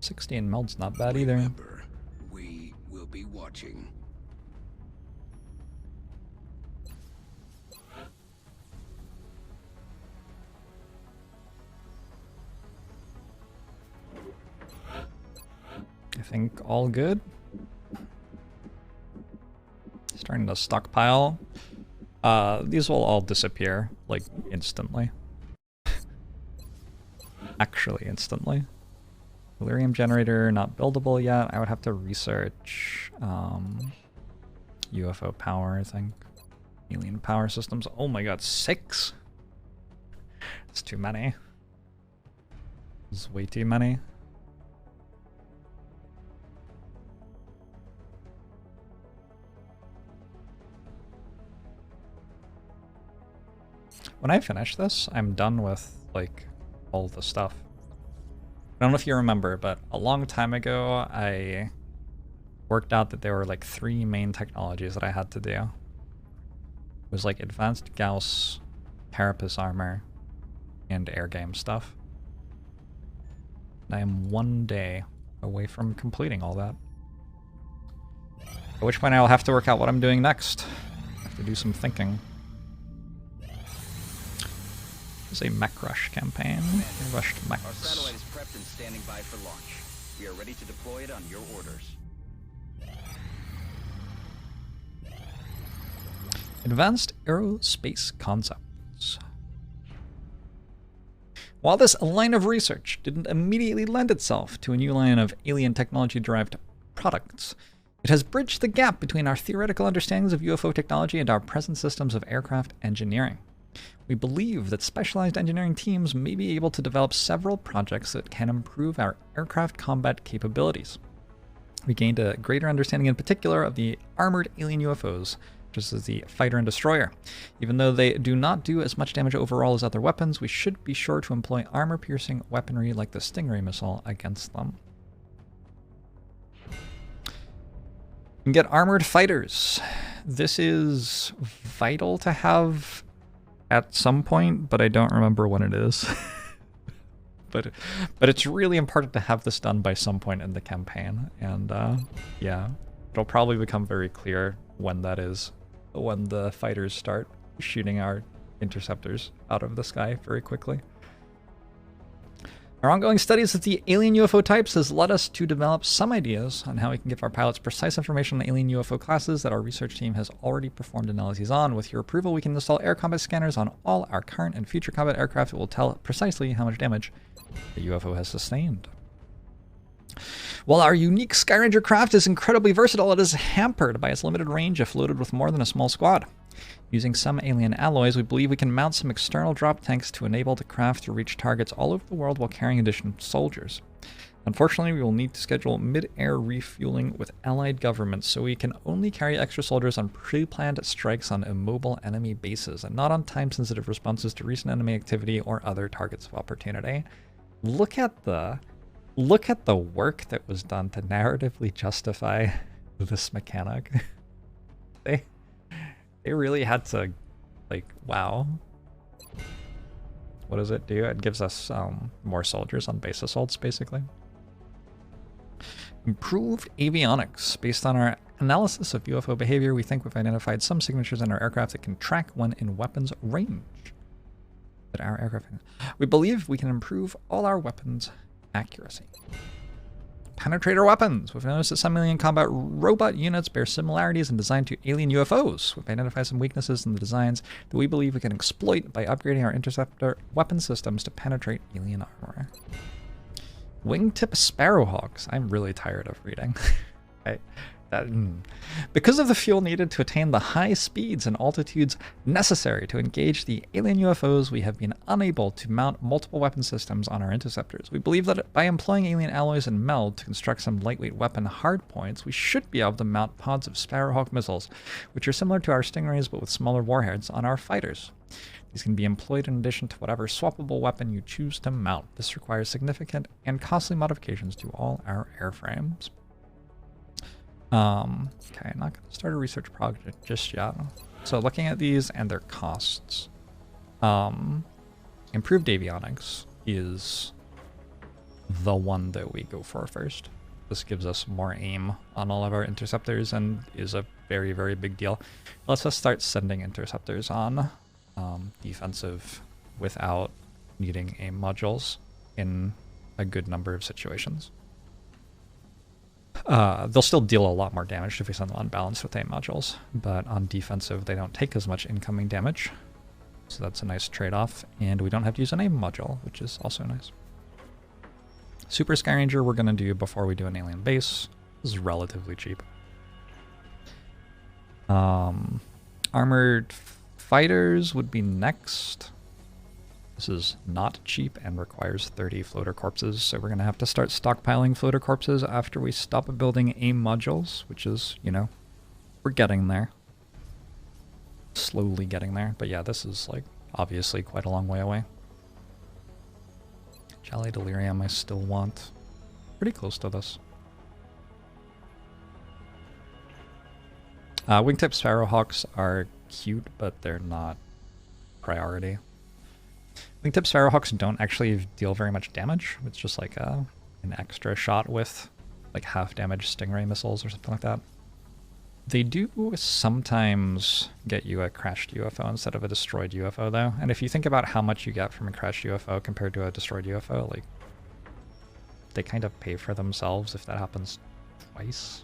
60 in meld's not bad either. Remember, we will be watching. I think all good. Starting to stockpile. These will all disappear, like, instantly. Actually, instantly. Delirium generator, not buildable yet. I would have to research UFO power, I think. Alien power systems. Oh my god, 6? That's too many. It's way too many. When I finish this, I'm done with, like, all the stuff. I don't know if you remember, but a long time ago, I worked out that there were, like, 3 main technologies that I had to do. It was, like, advanced Gauss, carapace armor, and air game stuff. And I am 1 day away from completing all that. At which point I'll have to work out what I'm doing next. I have to do some thinking. It's a mech rush campaign. We rushed mechs. Our satellite is prepped and standing by for launch. We are ready to deploy it on your orders. Advanced aerospace concepts. While this line of research didn't immediately lend itself to a new line of alien technology-derived products, it has bridged the gap between our theoretical understandings of UFO technology and our present systems of aircraft engineering. We believe that specialized engineering teams may be able to develop several projects that can improve our aircraft combat capabilities. We gained a greater understanding in particular of the armored alien UFOs, just as the fighter and destroyer. Even though they do not do as much damage overall as other weapons, we should be sure to employ armor-piercing weaponry like the Stingray missile against them. You can get armored fighters. This is vital to have at some point, but I don't remember when it is. but it's really important to have this done by some point in the campaign, and yeah, it'll probably become very clear when that is, when the fighters start shooting our interceptors out of the sky very quickly. Our ongoing studies of the alien UFO types has led us to develop some ideas on how we can give our pilots precise information on alien UFO classes that our research team has already performed analyses on. With your approval, we can install air combat scanners on all our current and future combat aircraft that will tell precisely how much damage the UFO has sustained. While our unique Skyranger craft is incredibly versatile, it is hampered by its limited range if loaded with more than a small squad. Using some alien alloys, we believe we can mount some external drop tanks to enable the craft to reach targets all over the world while carrying additional soldiers. Unfortunately, we will need to schedule mid-air refueling with allied governments, so we can only carry extra soldiers on pre-planned strikes on immobile enemy bases, and not on time-sensitive responses to recent enemy activity or other targets of opportunity. Look at the work that was done to narratively justify this mechanic. They really had to, like, wow. What does it do? It gives us more soldiers on base assaults, basically. Improved avionics. Based on our analysis of UFO behavior, we think we've identified some signatures in our aircraft that can track when in weapons range. We believe we can improve all our weapons accuracy. Penetrator weapons. We've noticed that some alien combat robot units bear similarities in design to alien UFOs. We've identified some weaknesses in the designs that we believe we can exploit by upgrading our interceptor weapon systems to penetrate alien armor. Wingtip Sparrowhawks. I'm really tired of reading. Because of the fuel needed to attain the high speeds and altitudes necessary to engage the alien UFOs, we have been unable to mount multiple weapon systems on our interceptors. We believe that by employing alien alloys and meld to construct some lightweight weapon hardpoints, we should be able to mount pods of Sparrowhawk missiles, which are similar to our Stingrays but with smaller warheads, on our fighters. These can be employed in addition to whatever swappable weapon you choose to mount. This requires significant and costly modifications to all our airframes. Okay, I'm not going to start a research project just yet. So looking at these and their costs, improved avionics is the one that we go for first. This gives us more aim on all of our interceptors and is a very, very big deal. Let's just start sending interceptors on defensive without needing aim modules in a good number of situations. They'll still deal a lot more damage if we send them on balance with aim modules, but on defensive they don't take as much incoming damage, so that's a nice trade-off, and we don't have to use an aim module, which is also nice. Super Skyranger we're going to do before we do an alien base. This is relatively cheap. Armored fighters would be next. This is not cheap and requires 30 floater corpses, so we're going to have to start stockpiling floater corpses after we stop building aim modules, which is, you know, we're getting there. Slowly getting there, but yeah, this is, like, obviously quite a long way away. Jelly Delirium I still want. Pretty close to this. Wingtip Sparrowhawks are cute, but they're not priority. Wingtip Sparrowhawks don't actually deal very much damage. It's just like an extra shot with like half damage Stingray missiles or something like that. They do sometimes get you a crashed UFO instead of a destroyed UFO though. And if you think about how much you get from a crashed UFO compared to a destroyed UFO, like they kind of pay for themselves if that happens twice.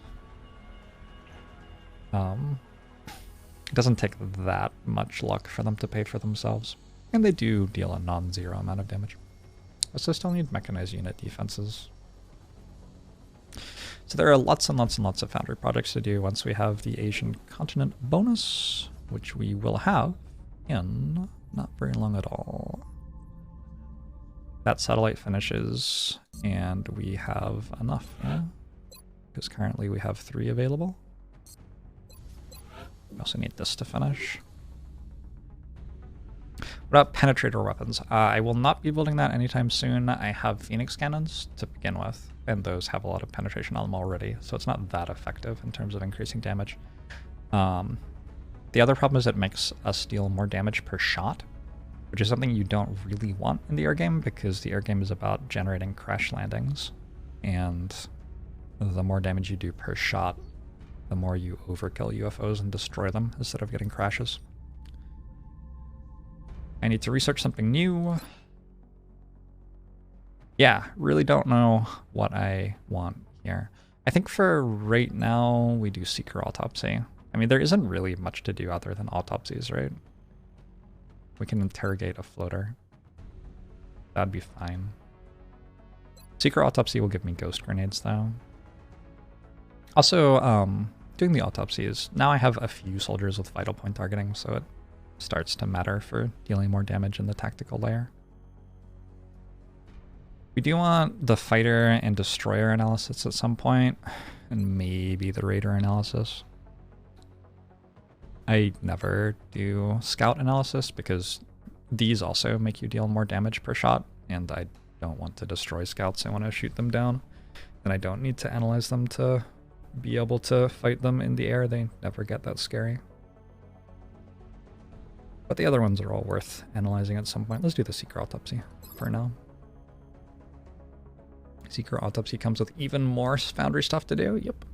It doesn't take that much luck for them to pay for themselves. And they do deal a non-zero amount of damage. Also still need mechanized unit defenses. So there are lots and lots and lots of Foundry projects to do once we have the Asian continent bonus, which we will have in not very long at all. That satellite finishes, and we have enough, yeah? Because currently we have 3 available. We also need this to finish. What about penetrator weapons? I will not be building that anytime soon. I have Phoenix cannons to begin with, and those have a lot of penetration on them already, so it's not that effective in terms of increasing damage. The other problem is it makes us deal more damage per shot, which is something you don't really want in the air game, because the air game is about generating crash landings, and the more damage you do per shot, the more you overkill UFOs and destroy them instead of getting crashes. I need to research something new. Yeah, really don't know what I want here. I think for right now, we do Seeker Autopsy. I mean, there isn't really much to do other than autopsies, right? We can interrogate a floater. That'd be fine. Seeker Autopsy will give me ghost grenades, though. Also, doing the autopsy is... Now I have a few soldiers with vital point targeting, so it starts to matter for dealing more damage in the tactical layer. We do want the fighter and destroyer analysis at some point, and maybe the raider analysis. I never do scout analysis because these also make you deal more damage per shot, and I don't want to destroy scouts. I want to shoot them down, and I don't need to analyze them to be able to fight them in the air. They never get that scary. But the other ones are all worth analyzing at some point. Let's do the Seeker Autopsy for now. Seeker Autopsy comes with even more Foundry stuff to do. Yep.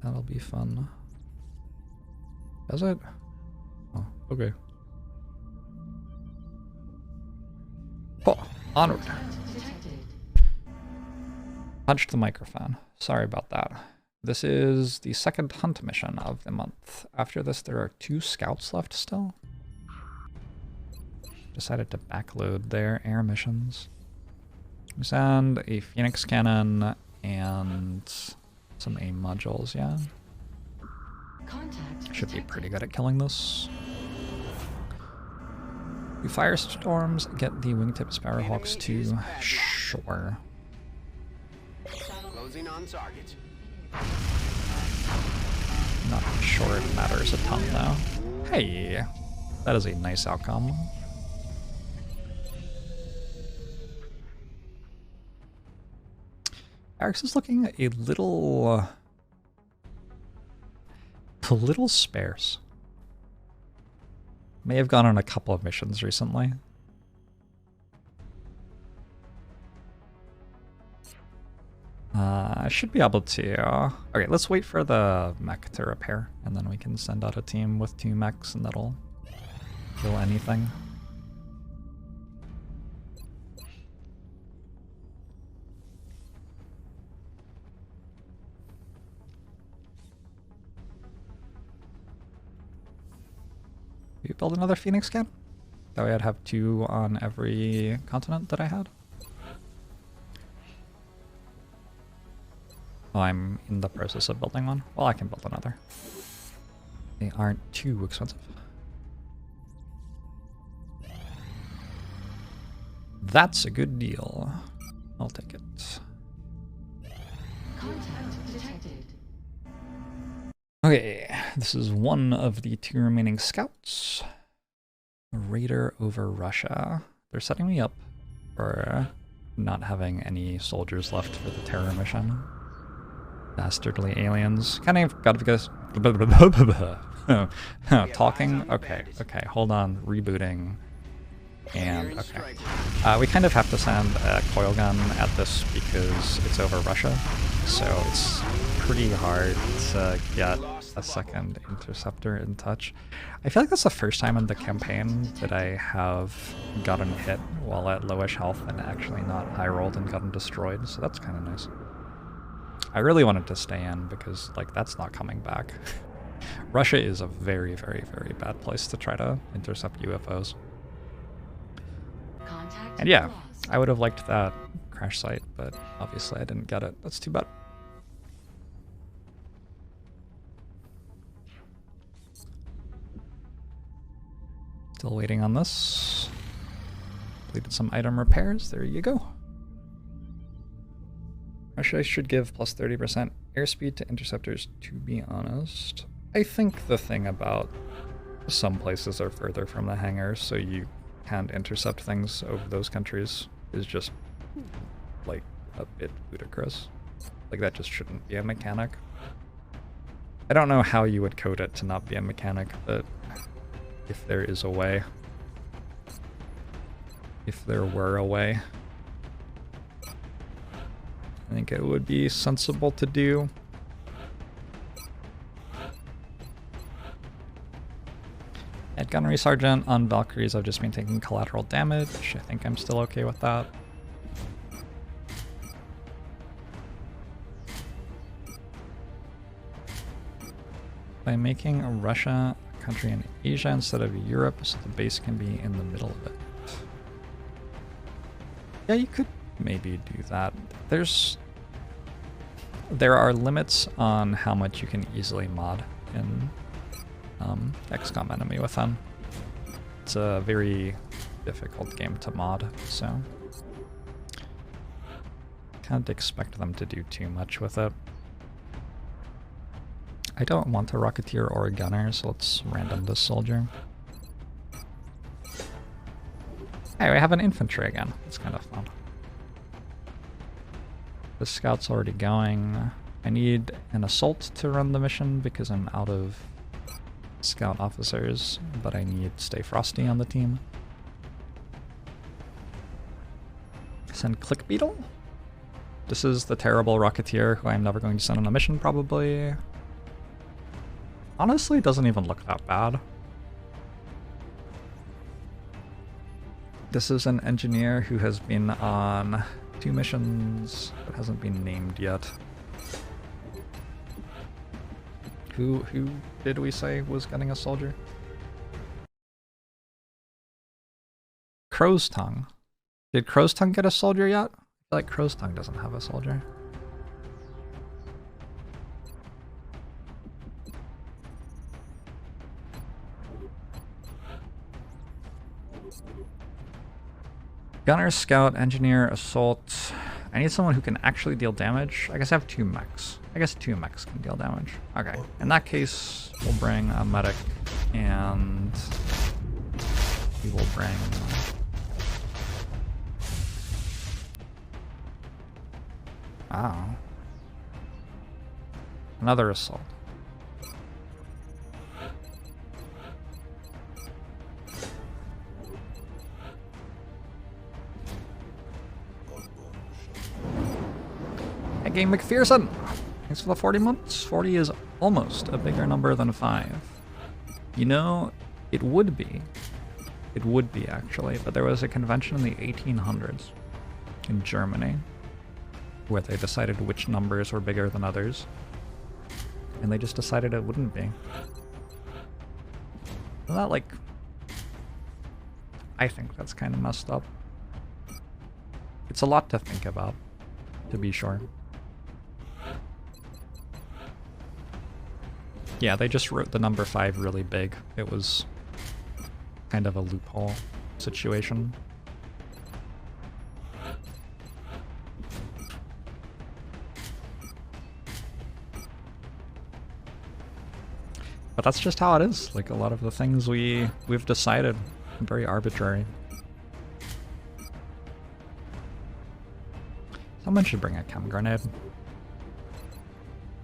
That'll be fun. Does it? Oh, okay. Oh, onward. Punched the microphone. Sorry about that. This is the second hunt mission of the month. After this, there are 2 scouts left still. Decided to backload their air missions. We send a Phoenix cannon and some aim modules, yeah. Should be pretty good at killing this. Do firestorms get the wingtip sparrowhawks too? Sure. Closing on target. Not sure it matters a ton though. Hey, that is a nice outcome. Alex is looking a little sparse. May have gone on a couple of missions recently. I should be able to... Okay, let's wait for the mech to repair, and then we can send out a team with 2 mechs, and that'll kill anything. You build another Phoenix can? That way I'd have 2 on every continent that I had. Oh, I'm in the process of building one. Well, I can build another. They aren't too expensive. That's a good deal. I'll take it. Contact detected. Okay, this is one of the 2 remaining scouts. A raider over Russia. They're setting me up for not having any soldiers left for the terror mission. Dastardly aliens. Kind of got to guess. Talking? Okay, hold on. Rebooting. And, okay. We kind of have to send a coil gun at this because it's over Russia. So it's pretty hard to get a second interceptor in touch. I feel like that's the first time in the campaign that I have gotten hit while at lowish health and actually not high rolled and gotten destroyed, so that's kind of nice. I really wanted to stay in because, like, that's not coming back. Russia is a very, very, very bad place to try to intercept UFOs. And yeah, I would have liked that crash site, but obviously I didn't get it. That's too bad. Still waiting on this. Completed some item repairs. There you go. Russia should give plus 30% airspeed to interceptors, to be honest. I think the thing about some places are further from the hangar, so you can't intercept things over those countries is just, like, a bit ludicrous. Like, that just shouldn't be a mechanic. I don't know how you would code it to not be a mechanic, but if there is a way. If there were a way. I think it would be sensible to do. At Gunnery Sergeant on Valkyries, I've just been taking collateral damage. I think I'm still okay with that. By making Russia a country in Asia instead of Europe, so the base can be in the middle of it. Yeah, you could maybe do that. There are limits on how much you can easily mod in XCOM Enemy with them. It's a very difficult game to mod, so can't expect them to do too much with it. I don't want a Rocketeer or a Gunner, so let's random this soldier. Hey, we have an infantry again. It's kind of fun. The scout's already going. I need an assault to run the mission because I'm out of scout officers, but I need Stay Frosty on the team. Send Click Beetle. This is the terrible Rocketeer who I'm never going to send on a mission, probably. Honestly, it doesn't even look that bad. This is an engineer who has been on 2 missions that hasn't been named yet. Who did we say was getting a soldier? Crow's Tongue. Did Crow's Tongue get a soldier yet? I feel like Crow's Tongue doesn't have a soldier. Gunner, Scout, Engineer, Assault. I need someone who can actually deal damage. I guess I have 2 mechs. I guess 2 mechs can deal damage. Okay, in that case, we'll bring a medic and we will bring... Oh. Another Assault. Hey, Game McPherson! Thanks for the 40 months. 40 is almost a bigger number than 5. You know, it would be. It would be, actually, but there was a convention in the 1800s in Germany where they decided which numbers were bigger than others, and they just decided it wouldn't be. Isn't that, like... I think that's kind of messed up. It's a lot to think about, to be sure. Yeah, they just wrote the number 5 really big. It was kind of a loophole situation. But that's just how it is. Like, a lot of the things we've decided are very arbitrary. Someone should bring a chem grenade.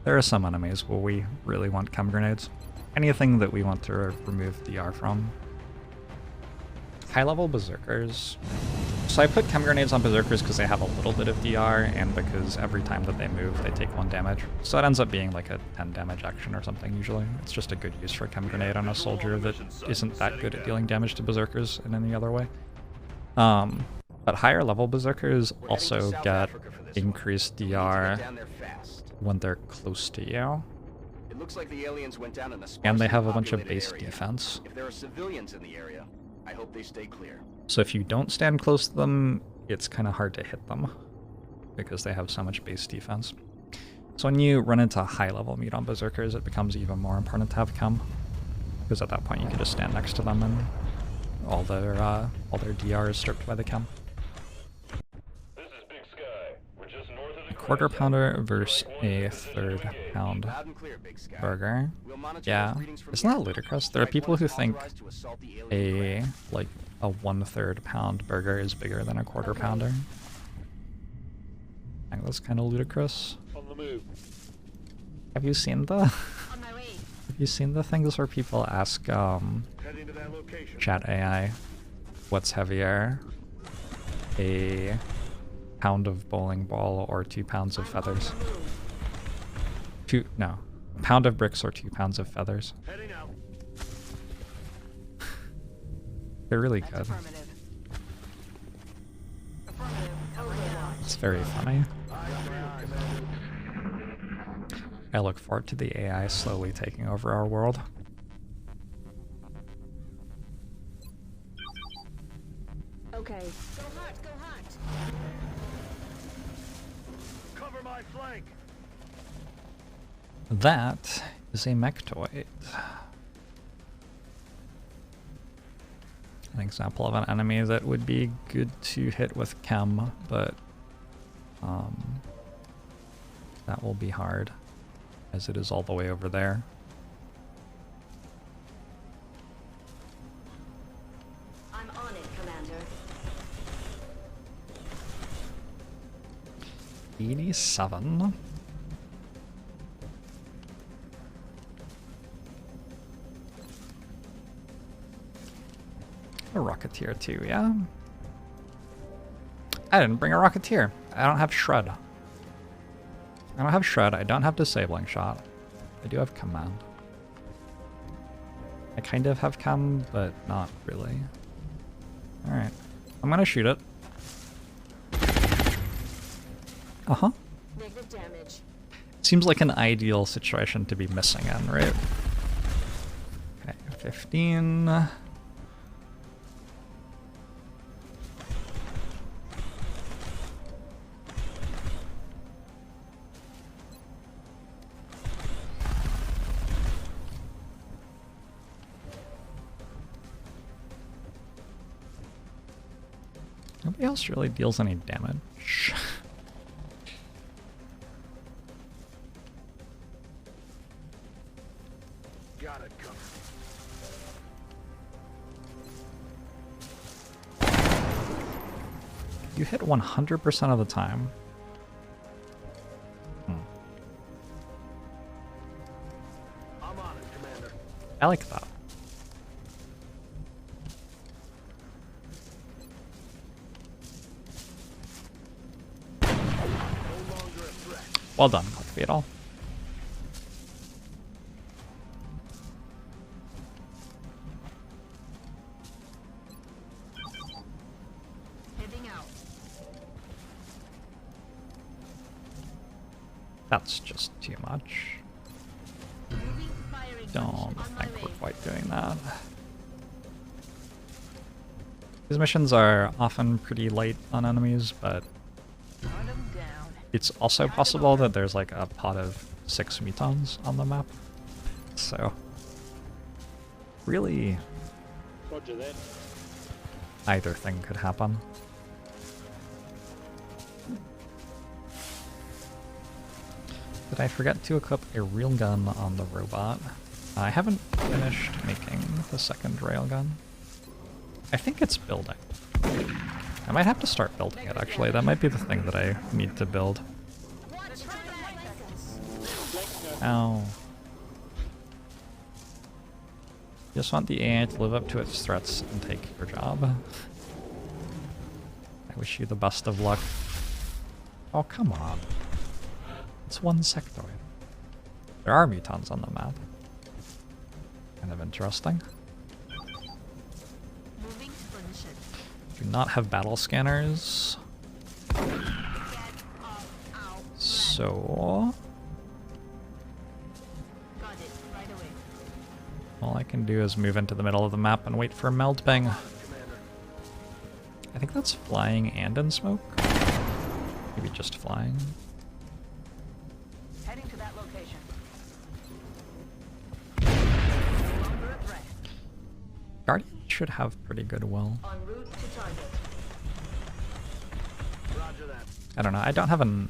There are some enemies where we really want chem grenades. Anything that we want to remove DR from. High-level berserkers. So I put chem grenades on berserkers because they have a little bit of DR, and because every time that they move, they take 1 damage. So it ends up being like a 10 damage action or something usually. It's just a good use for a chem grenade on a soldier that isn't that good at dealing damage to berserkers in any other way. But higher level berserkers also get increased DR when they're close to you. It looks like the aliens went down in a And they have a bunch of sparsely base populated area. defense. If there are civilians in the area, I hope they stay clear. So if you don't stand close to them, it's kind of hard to hit them because they have so much base defense. So when you run into high level meat on berserkers, it becomes even more important to have chem, because at that point you can just stand next to them and all their DR is stripped by the chem. This is Big Sky. We're just north of the Quarter pounder versus a 3rd pound Loud and clear, Big Sky. burger. We'll monitor Yeah, those readings from isn't the that air. ludicrous? There are Strike people one who is think authorized to assault the alien a 1/3 pound burger is bigger than a quarter pounder. I think that's kind of ludicrous. On the move. Have you seen the On my way. Have you seen the things where people ask Heading to that location. chat AI what's heavier, a pound of bowling ball or 2 pounds of feathers? A pound of bricks or 2 pounds of feathers. Heading out. They're really That's good. affirmative. Affirmative. Overwatch. It's very funny. I look forward to the AI slowly taking over our world. Okay. Go hot, go hot. Cover my flank. That is a mechoid. An example of an enemy that would be good to hit with chem, but that will be hard, as it is all the way over there. I'm on it, Commander. 87. A Rocketeer too, yeah? I didn't bring a Rocketeer. I don't have Shred. I don't have Shred, I don't have Disabling Shot. I do have Command. I kind of have Chem, but not really. Alright. I'm gonna shoot it. Uh-huh. Negative damage. Seems like an ideal situation to be missing in, right? Okay, 15. Nobody else really deals any damage. Got it covered. You hit 100% of the time. I'm on it, Commander. I like that. No longer a threat. Well done, Fatal. Heading out. That's just too much. Moving firing Don't on my think we're way. quite doing that. These missions are often pretty light on enemies, but Hunt 'em down. it's also possible that there's like a pot of 6 metons on the map. So, really, Roger that. either thing could happen. Did I forget to equip a railgun on the robot? I haven't finished making the second railgun. I think it's building. I might have to start building it, actually. That might be the thing that I need to build. Ow. Just want the AI to live up to its threats and take your job. I wish you the best of luck. Oh, come on. It's one sectoid. There are mutons on the map. Kind of interesting. Moving to position. Do not have battle scanners. Get off our land. So, Got it right away. all I can do is move into the middle of the map and wait for meld ping. Commander. I think that's flying and in smoke. Maybe just flying. Heading to that location. No longer a threat. Guardian should have pretty good will. En route to target. Roger that. I don't know. I don't have an.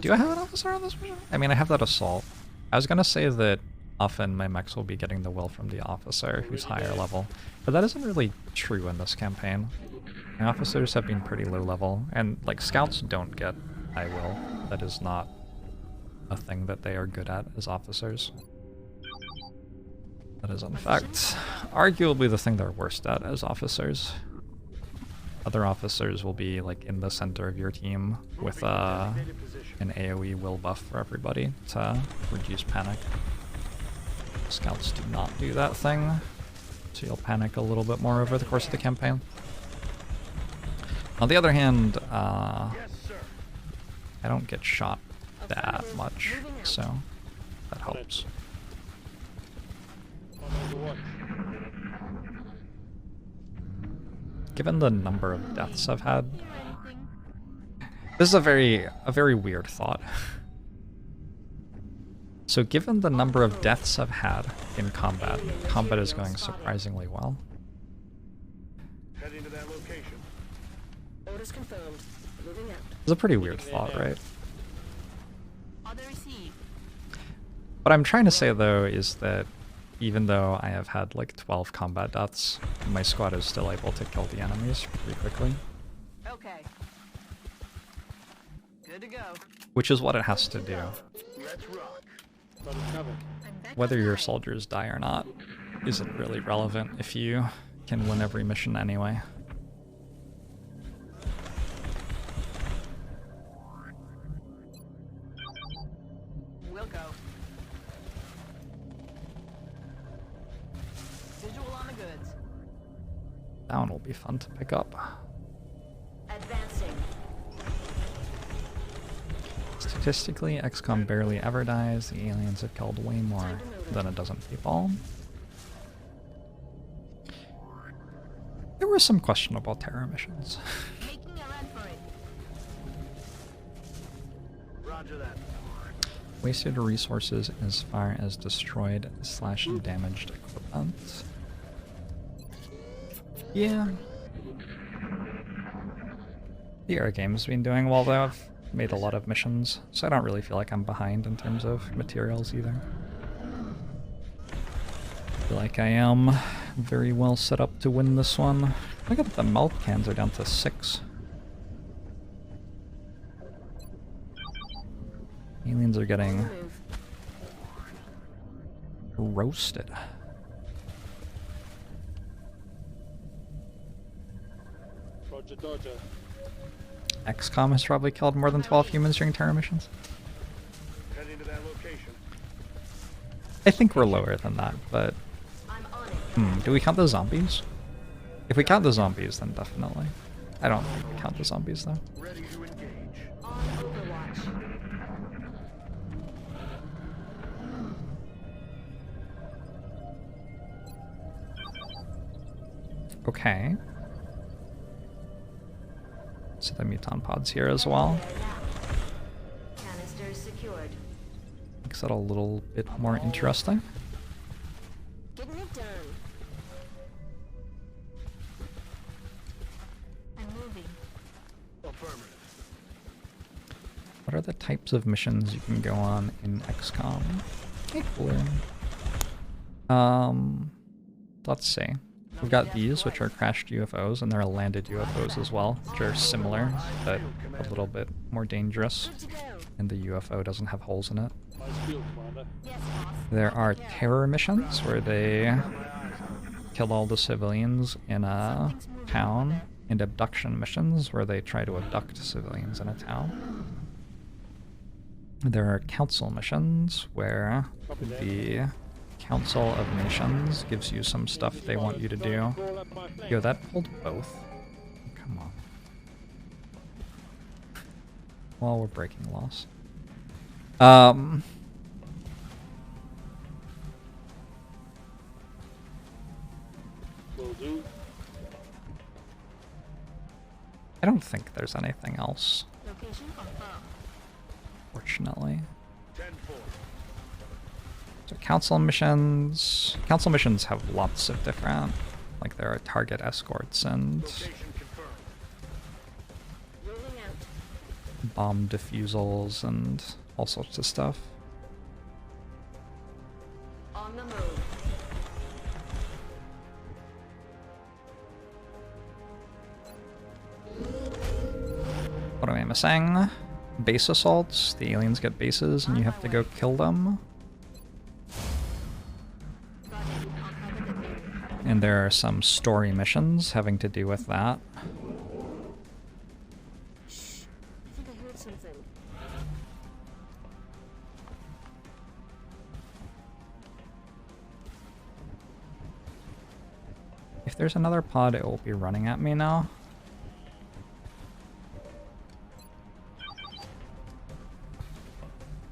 Do I have an officer on this mission? I mean, I have that assault. I was gonna say that often my mechs will be getting the will from the officer who's higher level, but that isn't really true in this campaign. My officers have been pretty low level, and like scouts don't get high will. That is not a thing that they are good at as officers. That is in fact arguably the thing they're worst at as officers. Other officers will be like in the center of your team with an AoE will buff for everybody to reduce panic. Scouts do not do that thing, so you'll panic a little bit more over the course of the campaign. On the other hand, I don't get shot that much, so that helps. Given the number of deaths I've had, this is a very weird thought. So given the number of deaths I've had in combat, combat is going surprisingly well. Heading to that location. Orders confirmed. Moving out. It's a pretty weird thought, right? Order received. What I'm trying to say though is that even though I have had like 12 combat deaths, my squad is still able to kill the enemies pretty quickly. Okay. Good to go. Which is what it has to do. Let's rock. Got it covered. I'm back Whether your online. soldiers die or not isn't really relevant if you can win every mission anyway. We'll go. Visual on the goods. That one will be fun to pick up. Advancing. Statistically, XCOM barely ever dies. The aliens have killed way more than a dozen people. There were some questionable terror missions. Making a run for it. Roger that. Wasted resources as far as destroyed / damaged equipment. Yeah. The air game's been doing well though. I've made a lot of missions, so I don't really feel like I'm behind in terms of materials either. I feel like I am very well set up to win this one. Look at the melt cans are down to 6. Aliens are getting roasted. Roger, Dodger. XCOM has probably killed more than 12 humans during terror missions. Heading to that location. I think we're lower than that, but I'm on it. do we count the zombies? If we count the zombies, then definitely. I don't think we count the zombies though. Ready to engage. On Overwatch. Okay. So the muton pod's here as well. Canisters secured. Makes it a little bit more interesting. Getting it done. I'm moving. Affirmative. What are the types of missions you can go on in XCOM? Hey, cool. Let's see. We've got these, which are crashed UFOs, and there are landed UFOs as well, which are similar, but a little bit more dangerous. Good to go. And the UFO doesn't have holes in it. Nice field, Commander. Yes, boss. There are terror missions where they kill all the civilians in a town, and abduction missions where they try to abduct civilians in a town. There are council missions where the Council of Nations gives you some stuff they want you to do. Yo, that pulled both. Come on. Well, we're breaking laws. Will do. I don't think there's anything else, Location confirmed. fortunately. 10-4. So council missions have lots of different, like there are target escorts and Location confirmed. Rolling out. bomb defusals and all sorts of stuff. On the move. What am I missing? Base assaults. The aliens get bases and you have to go kill them. Got it. I'll cover the thing. And there are some story missions having to do with that. Shh. I think I heard something. If there's another pod, it will be running at me now.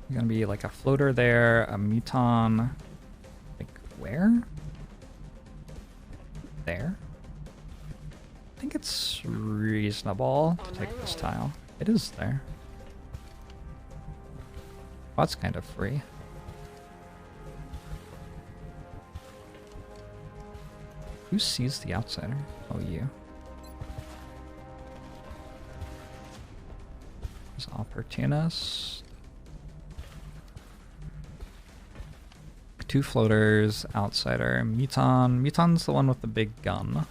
There's gonna be like a floater there, a muton. Like, where? There? I think it's reasonable to take this tile. It is there. Oh, that's kind of free. Who sees the outsider? Oh, you. There's opportunist. 2 floaters, outsider, muton. Muton's the one with the big gun.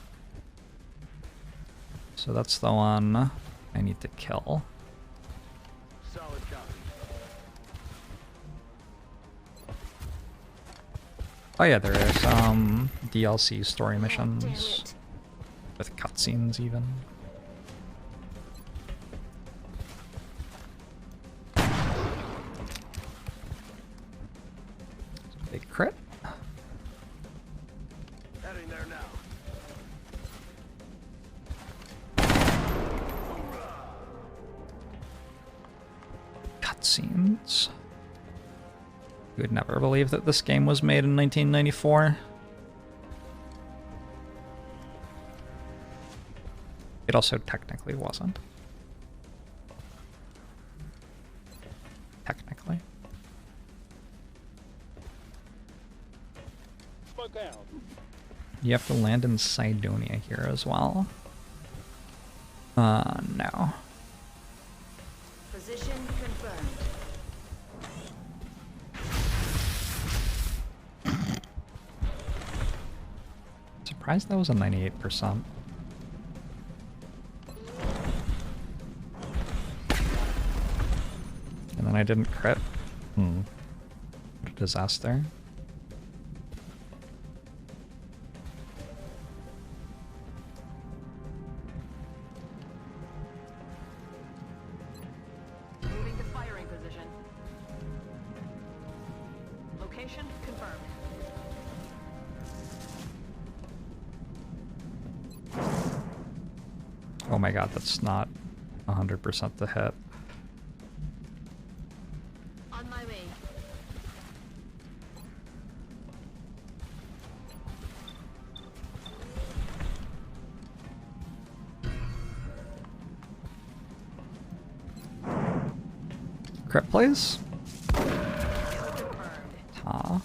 So that's the one I need to kill. Solid copy. Oh yeah, there are some DLC story Damn missions it. with cutscenes even. Big crit. Heading there now. cutscenes. You would never believe that this game was made in 1994. It also technically wasn't. Technically. Smoke out. You have to land in Cydonia here as well. No. Position confirmed. Surprised that was a 98%. And then I didn't crit. What a disaster. Moving to firing position. Location confirmed. Oh my god, that's not 100% the hit. On my way. Crit, please. Confirmed. Ta.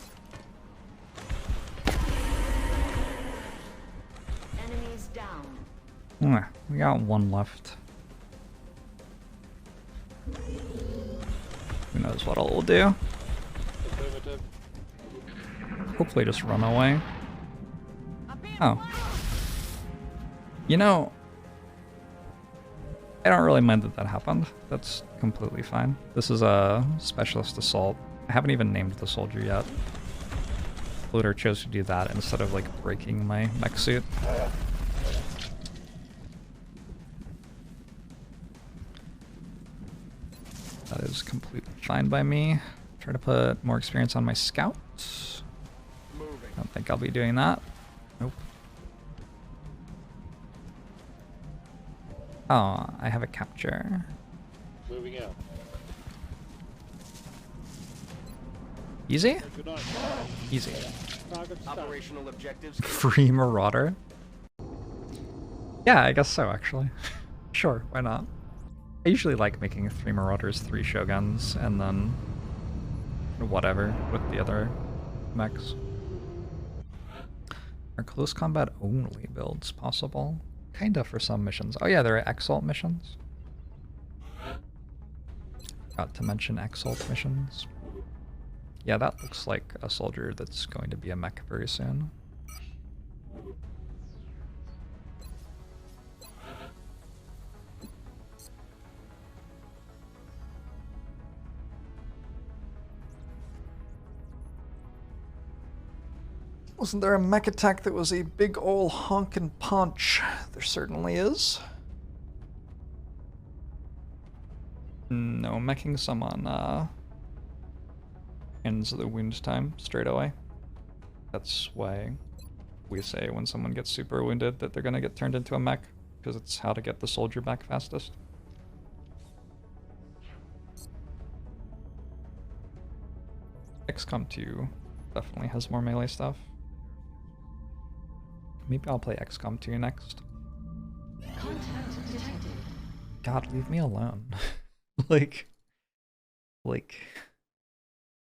Enemies down. We got one left. Who knows what it'll do? Affirmative. Hopefully just run away. Up in Oh. You know, I don't really mind that that happened. That's completely fine. This is a specialist assault. I haven't even named the soldier yet. Looter chose to do that instead of like breaking my mech suit. That is completely fine by me. Try to put more experience on my scouts. Don't think I'll be doing that. Nope. Oh, I have a capture. Moving out. Easy? Good night. Easy. Target stun. Operational objectives. Free Marauder? Yeah, I guess so, actually. Sure, why not? I usually like making 3 Marauders, 3 Shoguns, and then whatever with the other mechs. Are close combat only builds possible? Kinda for some missions. Oh yeah, there are EXALT missions. Got to mention EXALT missions. Yeah, that looks like a soldier that's going to be a mech very soon. Wasn't there a mech attack that was a big ol' honkin' punch? There certainly is. No, meching some on ends of the wound time straight away. That's why we say when someone gets super wounded that they're gonna get turned into a mech, because it's how to get the soldier back fastest. XCOM 2 definitely has more melee stuff. Maybe I'll play XCOM 2 next. Contact detected. God, leave me alone. like,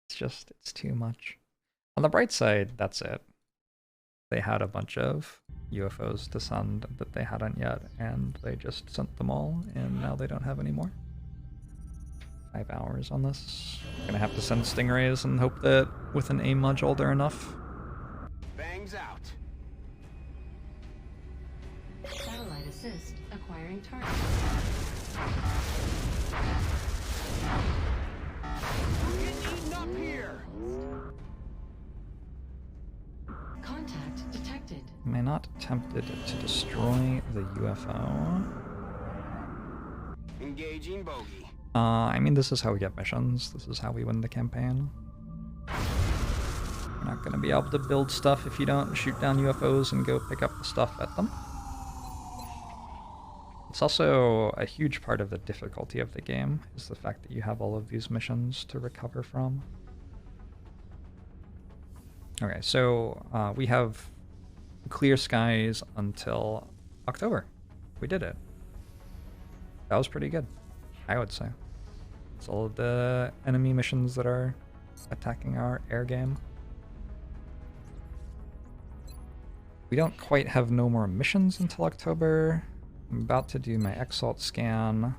it's too much. On the bright side, that's it. They had a bunch of UFOs to send that they hadn't yet, and they just sent them all, and now they don't have any more. 5 hours on this. Gonna have to send stingrays and hope that with an aim module they're enough. Bangs out. Satellite assist acquiring target. Get eaten up here. Contact detected. Am I not tempted to destroy the UFO? Engaging bogey. I mean, this is how we get missions. This is how we win the campaign. You're not gonna be able to build stuff if you don't shoot down UFOs and go pick up the stuff at them. It's also a huge part of the difficulty of the game, is the fact that you have all of these missions to recover from. Okay, so we have clear skies until October. We did it. That was pretty good, I would say. It's all of the enemy missions that are attacking our air game. We don't quite have no more missions until October. I'm about to do my EXALT scan.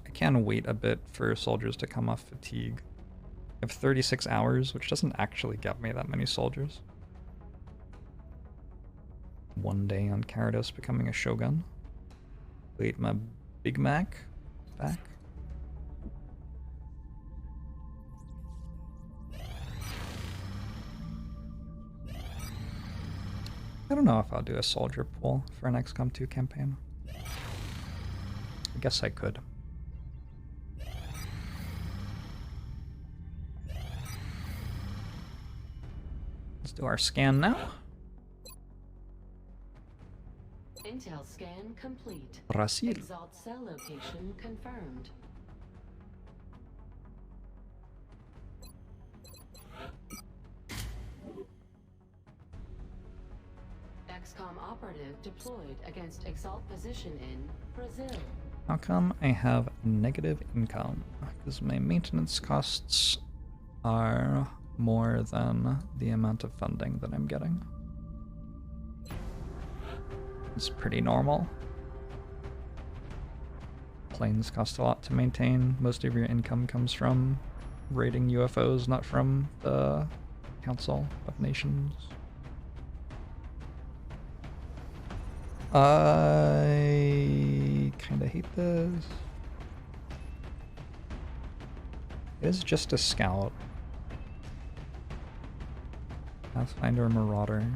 I can wait a bit for soldiers to come off fatigue. I have 36 hours, which doesn't actually get me that many soldiers. 1 day on Gyarados becoming a Shogun. Wait, my Big Mac back. I don't know if I'll do a soldier pool for an XCOM 2 campaign. I guess I could. Let's do our scan now. Intel scan complete. Brasil. Exalt cell location confirmed. XCOM operative deployed against Exalt position in Brazil. How come I have negative income? Because my maintenance costs are more than the amount of funding that I'm getting. It's pretty normal. Planes cost a lot to maintain. Most of your income comes from raiding UFOs, not from the Council of Nations. I kinda hate this. It is just a scout. Pathfinder Marauder.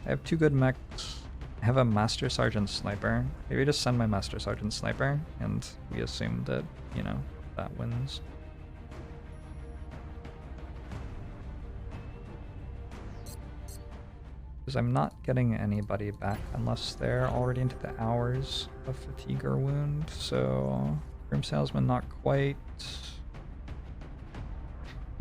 I have 2 good mechs. I have a Master Sergeant Sniper. Maybe just send my Master Sergeant Sniper and we assume that, you know, that wins. Because I'm not getting anybody back unless they're already into the hours of fatigue or wound, so Grim Salesman not quite.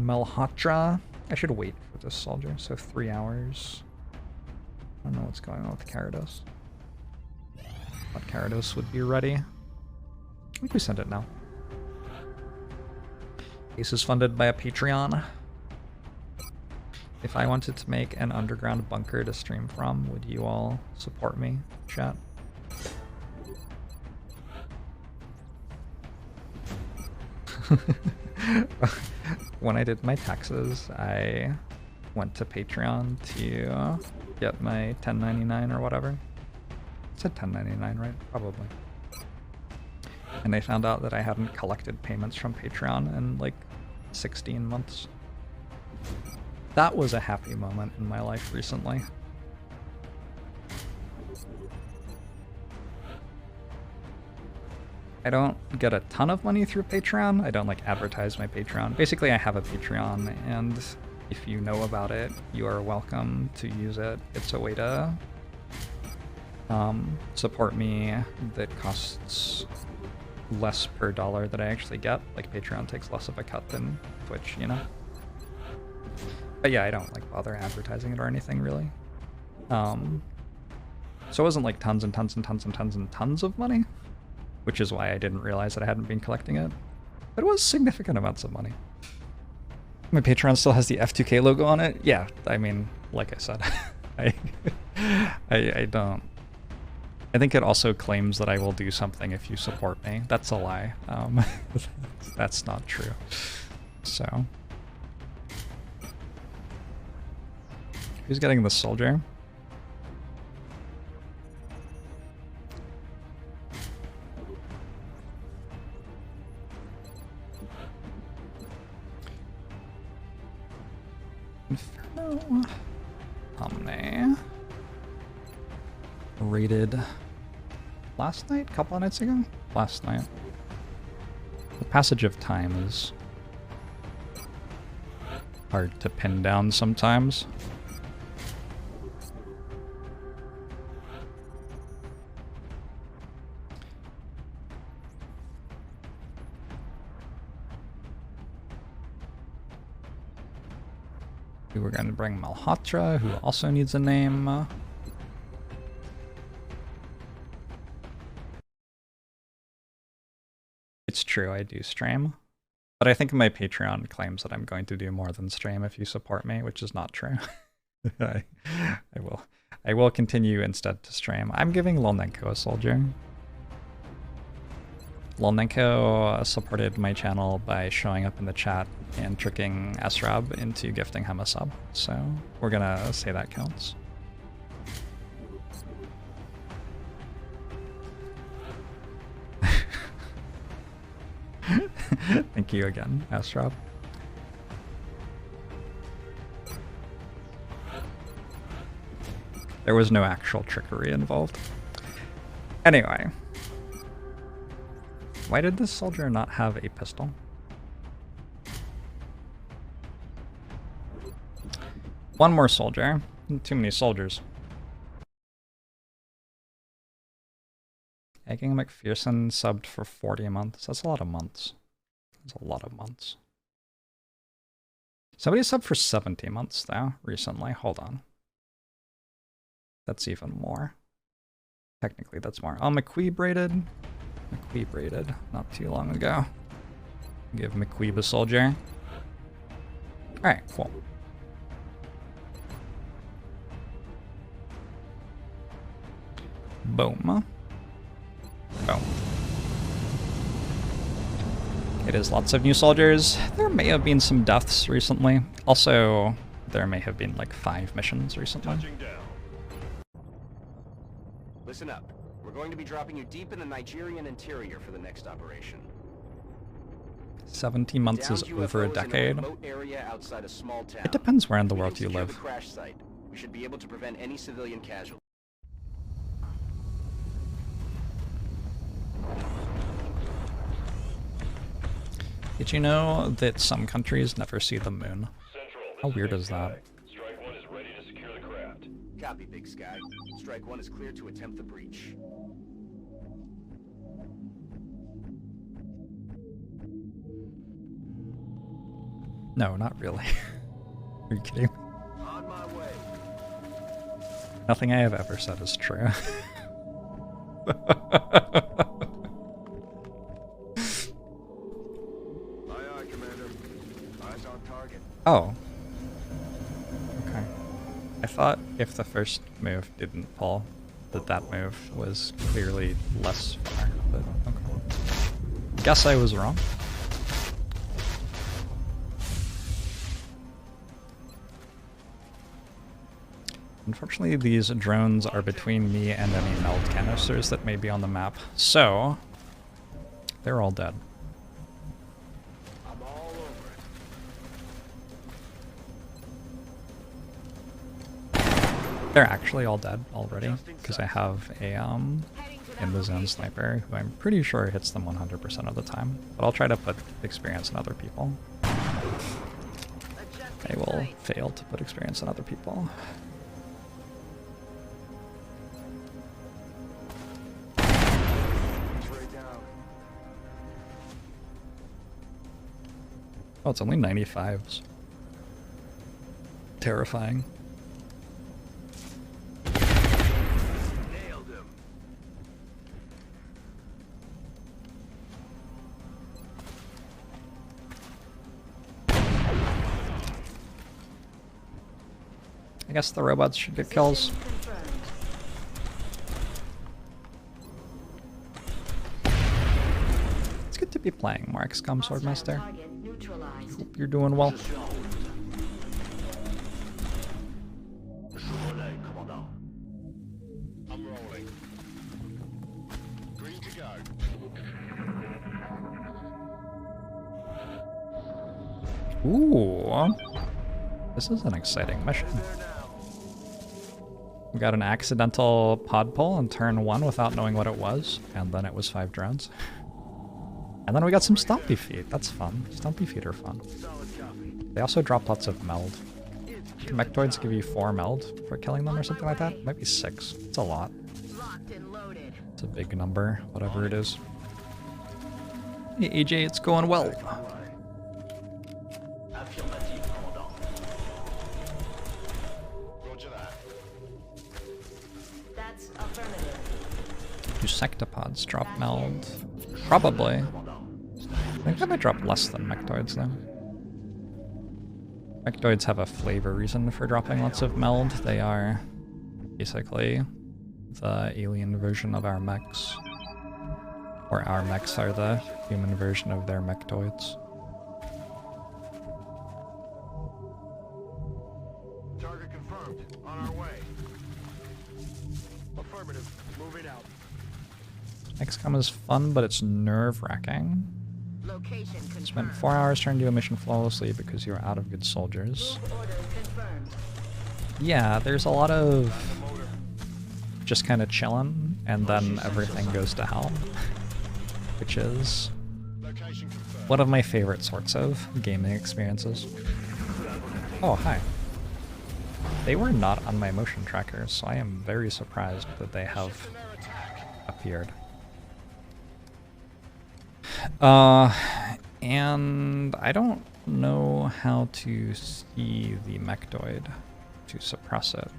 Melhatra. I should wait for this soldier, so 3 hours. I don't know what's going on with Gyarados. Thought Gyarados would be ready. I think we sent it now. Ace is funded by a Patreon. If I wanted to make an underground bunker to stream from, would you all support me, chat? When I did my taxes, I went to Patreon to get my 1099 or whatever. It said 1099, right? Probably. And I found out that I hadn't collected payments from Patreon in like 16 months. That was a happy moment in my life recently. I don't get a ton of money through Patreon. I don't like advertise my Patreon. Basically, I have a Patreon, and if you know about it, you are welcome to use it. It's a way to support me that costs less per dollar that I actually get. Like Patreon takes less of a cut than Twitch, you know? But yeah, I don't like bother advertising it or anything really. So it wasn't like tons and tons and tons and tons and tons of money, which is why I didn't realize that I hadn't been collecting it. But it was significant amounts of money. My Patreon still has the F2K logo on it. Yeah, I mean, like I said, I don't. I think it also claims that I will do something if you support me. That's a lie. That's not true. So. Who's getting the soldier? Inferno. Omni. Rated last night? Couple of nights ago? Last night. The passage of time is hard to pin down sometimes. We were going to bring Malhotra, who also needs a name. It's true, I do stream. But I think my Patreon claims that I'm going to do more than stream if you support me, which is not true. I will continue instead to stream. I'm giving Lolnenko a soldier. Lolnenko supported my channel by showing up in the chat and tricking Srab into gifting him a sub. So we're gonna say that counts. Thank you again, Srab. There was no actual trickery involved. Anyway. Why did this soldier not have a pistol? One more soldier. Too many soldiers. Egging McPherson subbed for 40 months. That's a lot of months. That's a lot of months. Somebody subbed for 70 months, though, recently. Hold on. That's even more. Technically, that's more. Oh, McQuee braided. McQuee braided not too long ago. Give McQueeb a soldier. Alright, cool. Boom. Boom. It is lots of new soldiers. There may have been some deaths recently. Also, there may have been like 5 missions recently. Listen up. We're going to be dropping you deep in the Nigerian interior for the next operation. 70 months is over a decade. Area outside a small town. It depends where in the world you live. The crash site. We should be able to prevent any civilian casualties. Did you know that some countries never see the moon? How weird is that? Strike 1 is ready to secure the craft. Copy, Big Sky. Strike 1 is clear to attempt the breach. No, not really. Are you kidding? On my way. Nothing I have ever said is true. Oh. Okay. I thought if the first move didn't pull, that move was clearly less far, but okay. Guess I was wrong. Unfortunately, these drones are between me and any meld canisters that may be on the map, so they're all dead. They're actually all dead already, because I have a in the zone sniper who I'm pretty sure hits them 100% of the time. But I'll try to put experience in other people. I will fail to put experience in other people. Oh, it's only 95s. Terrifying. I guess the robots should get kills. It's good to be playing more XCOM Swordmaster. Hope you're doing well. I'm rolling. Green to go. Ooh. This is an exciting mission. We got an accidental pod pull on turn 1 without knowing what it was, and then it was 5 drones. And then we got some Stompy Feet. That's fun. Stompy Feet are fun. They also drop lots of meld. Can mechtoids give you 4 meld for killing them or something like that? It might be 6. It's a lot. It's a big number, whatever it is. Hey AJ, it's going well. sectopods drop meld? Probably. I think they might drop less than mechtoids though. Mechtoids have a flavor reason for dropping lots of meld. They are basically the alien version of our mechs. Or our mechs are the human version of their mechtoids. Target confirmed. On our way. Affirmative. Moving out. XCOM is fun, but it's nerve-wracking. Location confirmed. Spent 4 hours trying to do a mission flawlessly because you're out of good soldiers. Move order confirmed. Yeah, there's a lot of just kind of chilling, and then everything goes to hell. Which is Location confirmed. one of my favorite sorts of gaming experiences. Oh, hi. They were not on my motion tracker, so I am very surprised that they have appeared. And I don't know how to see the mechtoid to suppress it.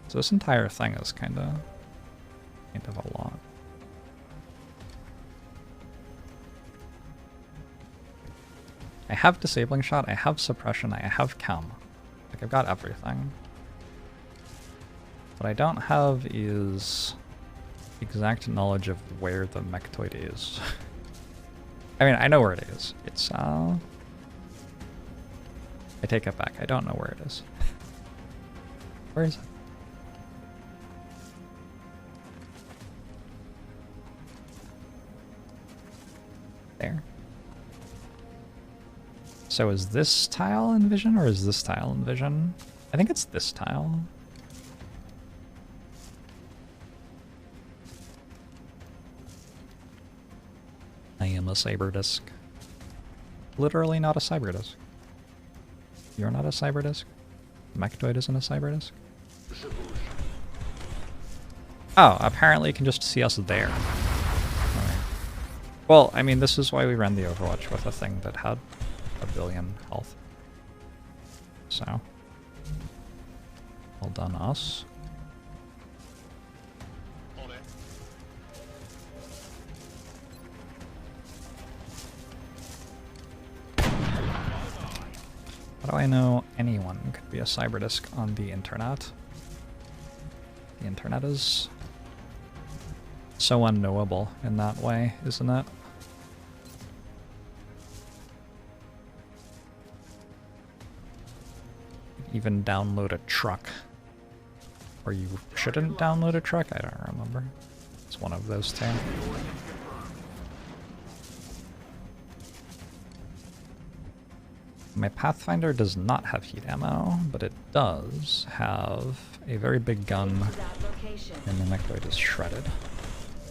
So this entire thing is kind of a lot. I have disabling shot, I have suppression, I have chem. Like, I've got everything. What I don't have is exact knowledge of where the mechtoid is. I mean, I know where it is. It's, I take it back. I don't know where it is. Where is it? There. So is this tile in vision, or is this tile in vision? I think it's this tile. I am a cyber disk. Literally not a cyber disk. You're not a cyber disk? Mechtoid isn't a cyber disk? Oh, apparently you can just see us there. Alright. Well, I mean, this is why we ran the Overwatch with a thing that had 1 billion health. So. Well done, us. On it. How do I know anyone could be a cyber disk on the internet? The internet is so unknowable in that way, isn't it? Even download a truck. Or you shouldn't download a truck? I don't remember. It's one of those two. My Pathfinder does not have heat ammo, but it does have a very big gun, and the mechtoid is shredded.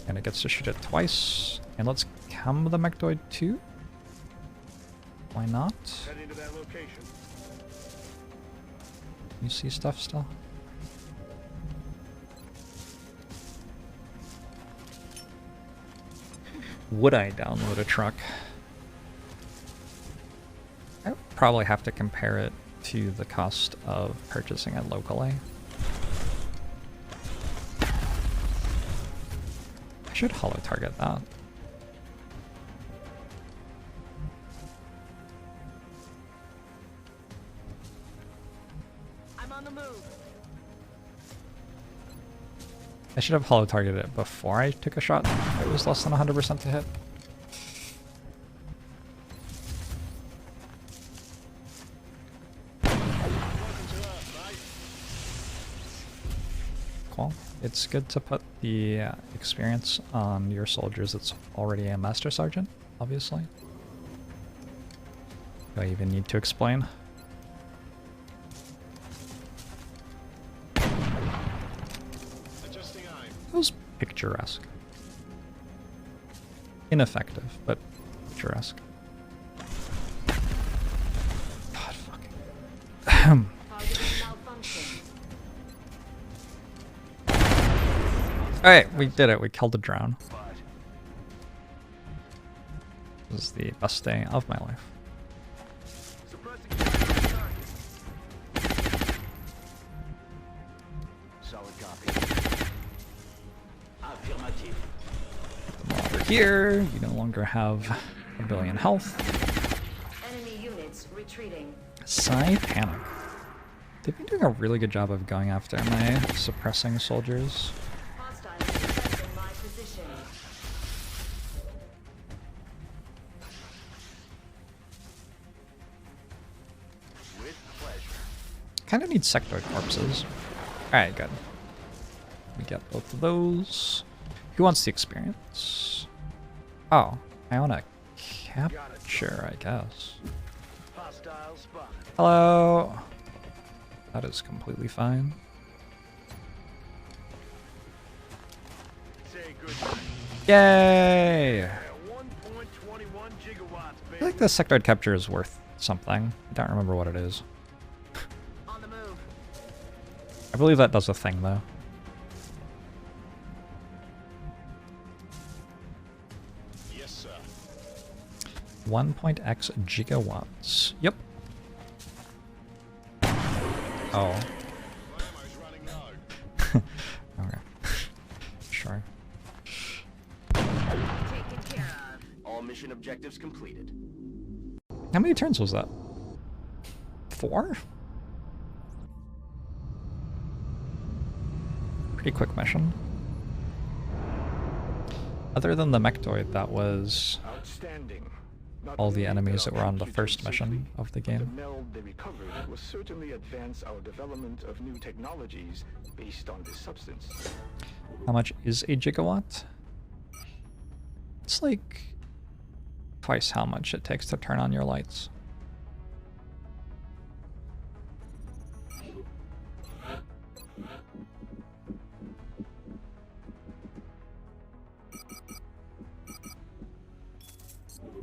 And it gets to shoot it twice. And let's chem the mechtoid too? Why not? Heading to that location. You see stuff still? Would I download a truck? I would probably have to compare it to the cost of purchasing it locally. I should holo target that. I'm on the move. I should have holo targeted it before I took a shot. It was less than 100% to hit. Cool. It's good to put the experience on your soldiers that's already a Master Sergeant, obviously. Do I even need to explain? Adjusting eye. It was picturesque. Ineffective, but picturesque. God fucking. Targeting malfunction. Alright, we did it. We killed a drone. This is the best day of my life. Suppressing target. Solid copy. Affirmative. here. You no longer have a billion health. Enemy units retreating. Psi Panic. They've been doing a really good job of going after my suppressing soldiers. Hostiles defending my position. With pleasure. Kind of need sectoid corpses. Alright, good. We get both of those. Who wants the experience? Oh, I want to capture, I guess. Hostile spotted. Hello. That is completely fine. Say good. Yay! 1.21 gigawatts, I feel like the sectoid capture is worth something. I don't remember what it is. On the move. I believe that does a thing, though. Yes, sir. 1.x gigawatts. Yep. Oh. Ammo's running low. Okay. Sure. Taken care of. All mission objectives completed. How many turns was that? 4? Pretty quick mission. Other than the mechoid, that was Outstanding. Not all the only enemies did that were our on the execution first mission safely, of the but game. The meld they recovered will certainly advance our development of new technologies based on this substance. How much is a gigawatt? It's like twice how much it takes to turn on your lights.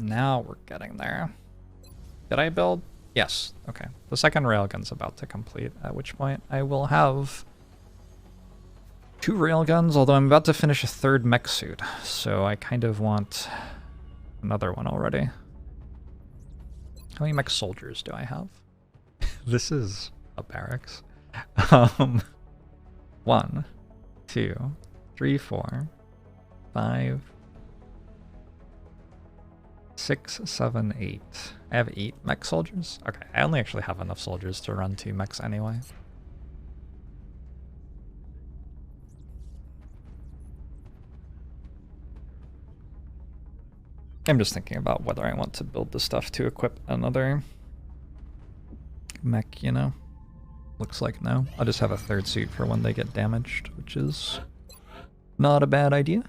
Now we're getting there. Did I build? Yes. Okay. The second railgun's about to complete, at which point I will have 2 railguns, although I'm about to finish a 3rd mech suit, so I kind of want another one already. How many mech soldiers do I have? This is a barracks. 1, 2, 3, 4, 5, 6, 7, 8. I have 8 mech soldiers? Okay, I only actually have enough soldiers to run 2 mechs anyway. I'm just thinking about whether I want to build the stuff to equip another mech, you know? Looks like no. I'll just have a 3rd suit for when they get damaged, which is not a bad idea.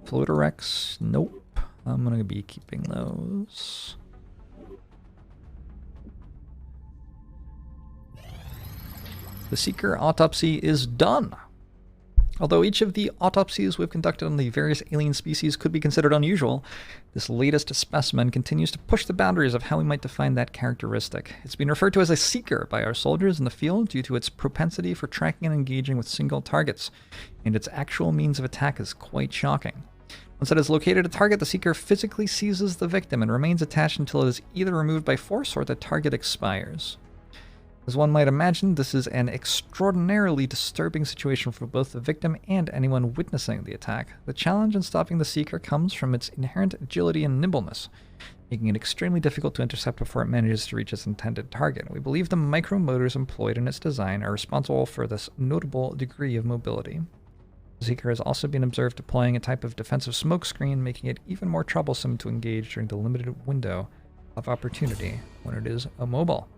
Floater Rex, nope. I'm gonna be keeping those. The Seeker autopsy is done. Although each of the autopsies we've conducted on the various alien species could be considered unusual, this latest specimen continues to push the boundaries of how we might define that characteristic. It's been referred to as a seeker by our soldiers in the field due to its propensity for tracking and engaging with single targets, and its actual means of attack is quite shocking. Once it has located a target, the seeker physically seizes the victim and remains attached until it is either removed by force or the target expires. As one might imagine, this is an extraordinarily disturbing situation for both the victim and anyone witnessing the attack. The challenge in stopping the seeker comes from its inherent agility and nimbleness, making it extremely difficult to intercept before it manages to reach its intended target. We believe the micromotors employed in its design are responsible for this notable degree of mobility. The seeker has also been observed deploying a type of defensive smokescreen, making it even more troublesome to engage during the limited window of opportunity when it is immobile.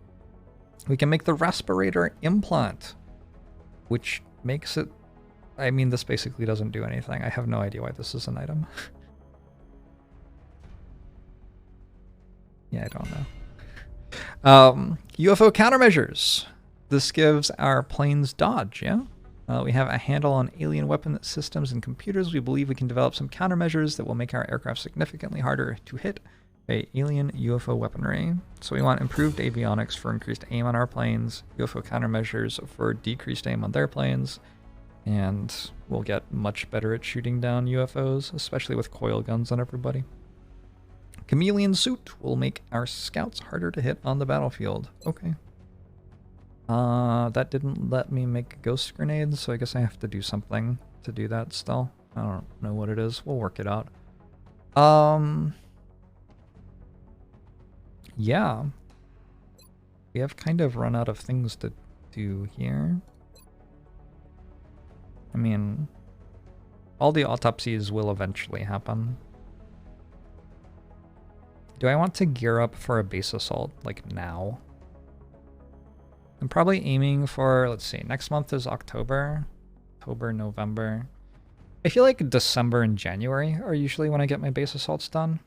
We can make the respirator implant, which makes it... I mean, this basically doesn't do anything. I have no idea why this is an item. Yeah, I don't know. UFO countermeasures. This gives our planes dodge, yeah? We have a handle on alien weapon systems and computers. We believe we can develop some countermeasures that will make our aircraft significantly harder to hit by alien UFO weaponry. So we want improved avionics for increased aim on our planes, UFO countermeasures for decreased aim on their planes, and we'll get much better at shooting down UFOs, especially with coil guns on everybody. Chameleon suit will make our scouts harder to hit on the battlefield. Okay. That didn't let me make ghost grenades, so I guess I have to do something to do that still. I don't know what it is. We'll work it out. Yeah. We have kind of run out of things to do here. I mean, all the autopsies will eventually happen. Do I want to gear up for a base assault, like, now? I'm probably aiming for, let's see, next month is October. October, November. I feel like December and January are usually when I get my base assaults done.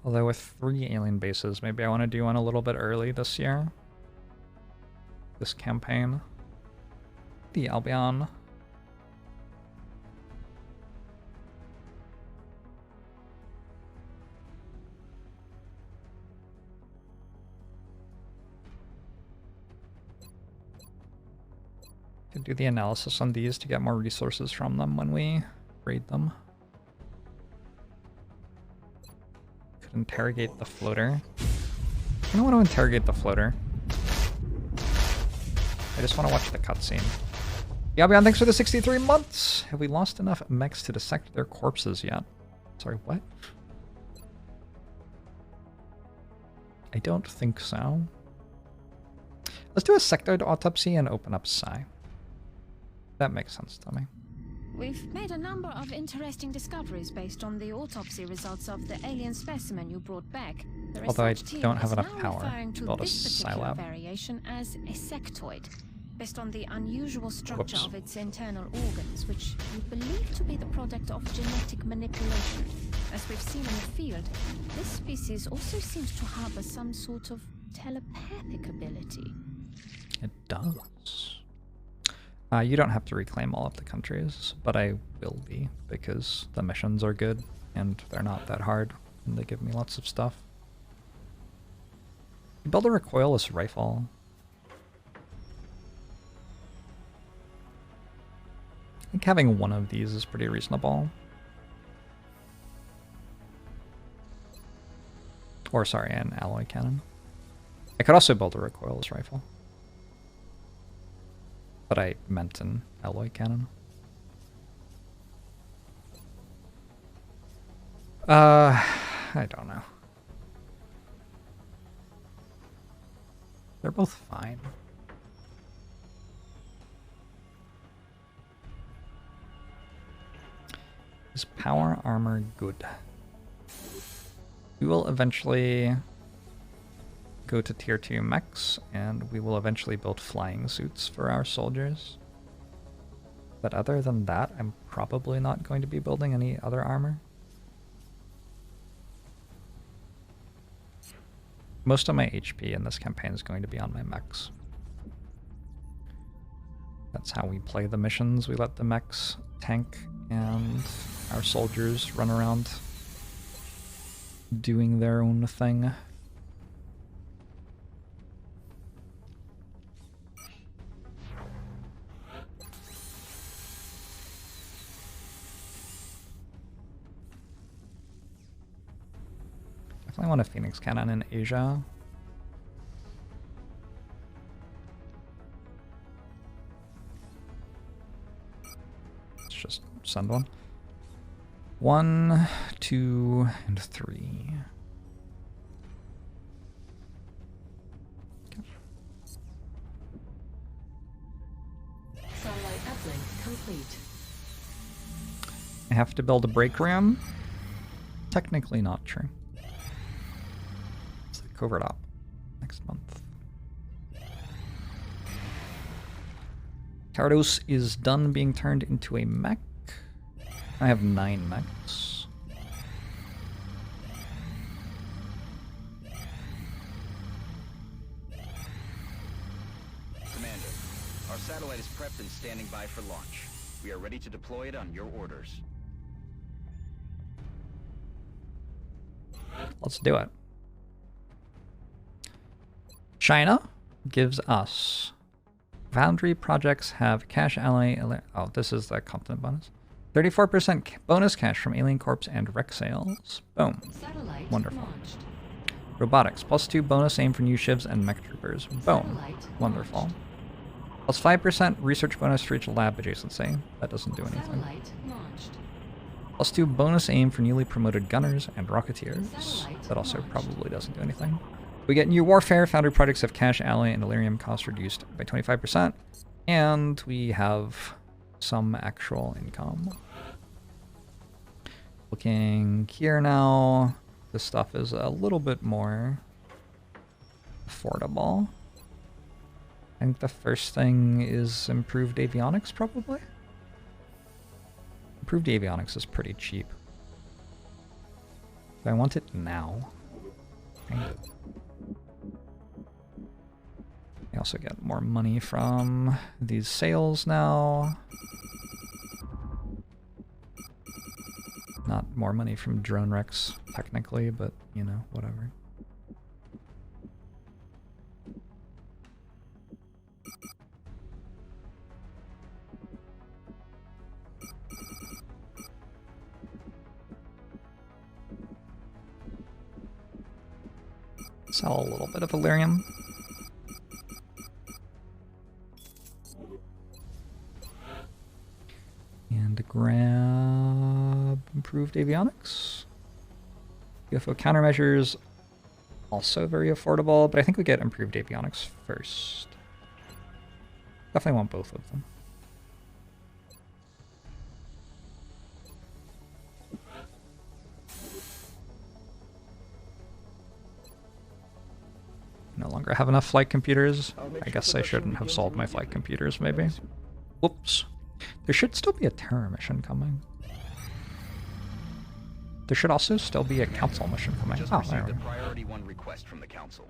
Although with 3 alien bases, maybe I want to do one a little bit early this year. This campaign. The Albion. Could do the analysis on these to get more resources from them when we raid them. Could interrogate the floater. I don't want to interrogate the floater. I just want to watch the cutscene. Yabion, thanks for the 63 months! Have we lost enough mechs to dissect their corpses yet? Sorry, what? I don't think so. Let's do a sectoid autopsy and open up Psi. That makes sense to me. We've made a number of interesting discoveries based on the autopsy results of the alien specimen you brought back. The Although I research team don't have is enough now power referring to build a this particular Scilab. variation as a sectoid, based on the unusual structure Whoops. of its internal organs, which we believe to be the product of genetic manipulation. As we've seen in the field, this species also seems to harbor some sort of telepathic ability. It does. You don't have to reclaim all of the countries, but I will be, because the missions are good, and they're not that hard, and they give me lots of stuff. Build a recoilless rifle. I think having one of these is pretty reasonable. Or, sorry, an alloy cannon. I could also build a recoilless rifle. But I meant an alloy cannon. I don't know. They're both fine. Is power armor good? We will eventually go to tier 2 mechs, and we will eventually build flying suits for our soldiers. But other than that, I'm probably not going to be building any other armor. Most of my HP in this campaign is going to be on my mechs. That's how we play the missions. We let the mechs tank, and our soldiers run around doing their own thing. I want a Phoenix cannon in Asia. Let's just send one. 1, 2, and 3. Okay. Satellite uplink complete. I have to build a break room? Technically not true. Covert op next month. Cardos is done being turned into a mech. I have 9 mechs. Commander, our satellite is prepped and standing by for launch. We are ready to deploy it on your orders. Let's do it. China gives us Foundry projects have cash ally. Oh, this is the continent bonus. 34% bonus cash from Alien Corps and Rec sales. Boom. Satellite Wonderful. launched. Robotics, +2 bonus aim for new ships and mech troopers. Boom. Wonderful. +5% research bonus for each lab adjacency. That doesn't do anything. Satellite launched. +2 bonus aim for newly promoted gunners and rocketeers. Satellite That also launched. probably doesn't do anything. We get new warfare. Foundry projects have cash, ally, and delirium cost reduced by 25%. And we have some actual income. Looking here now, this stuff is a little bit more affordable. I think the first thing is improved avionics, probably. Improved avionics is pretty cheap. But I want it now. Dang it. I also get more money from these sales now. Not more money from drone wrecks, technically, but, you know, whatever. Sell a little bit of Illyrium. And grab improved avionics. UFO countermeasures, also very affordable, but I think we get improved avionics first. Definitely want both of them. No longer have enough flight computers. I guess I shouldn't have sold my flight computers, maybe. Whoops. There should still be a terror mission coming. There should also still be a council mission coming. Just Oh, received there a we go. priority 1 request from the council.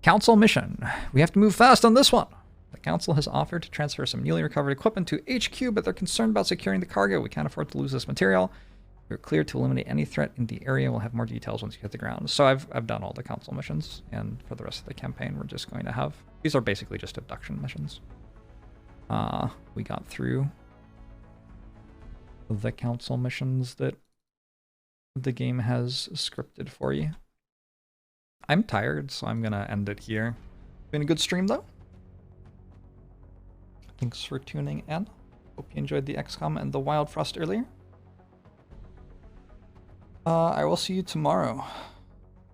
Council mission. We have to move fast on this one. The council has offered to transfer some newly recovered equipment to HQ, but they're concerned about securing the cargo. We can't afford to lose this material. We're clear to eliminate any threat in the area. We'll have more details once you hit the ground. So I've done all the council missions, and for the rest of the campaign, we're just going to have... These are basically just abduction missions. We got through the council missions that the game has scripted for you. I'm tired, so I'm gonna end it here. Been a good stream, though. Thanks for tuning in. Hope you enjoyed the XCOM and the Wild Frost earlier. I will see you tomorrow.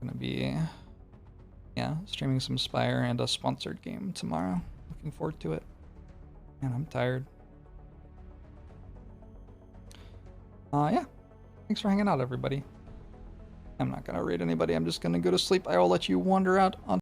Gonna be, yeah, streaming some Spire and a sponsored game tomorrow. Looking forward to it. And I'm tired. Yeah. Thanks for hanging out, everybody. I'm not gonna raid anybody. I'm just gonna go to sleep. I will let you wander out on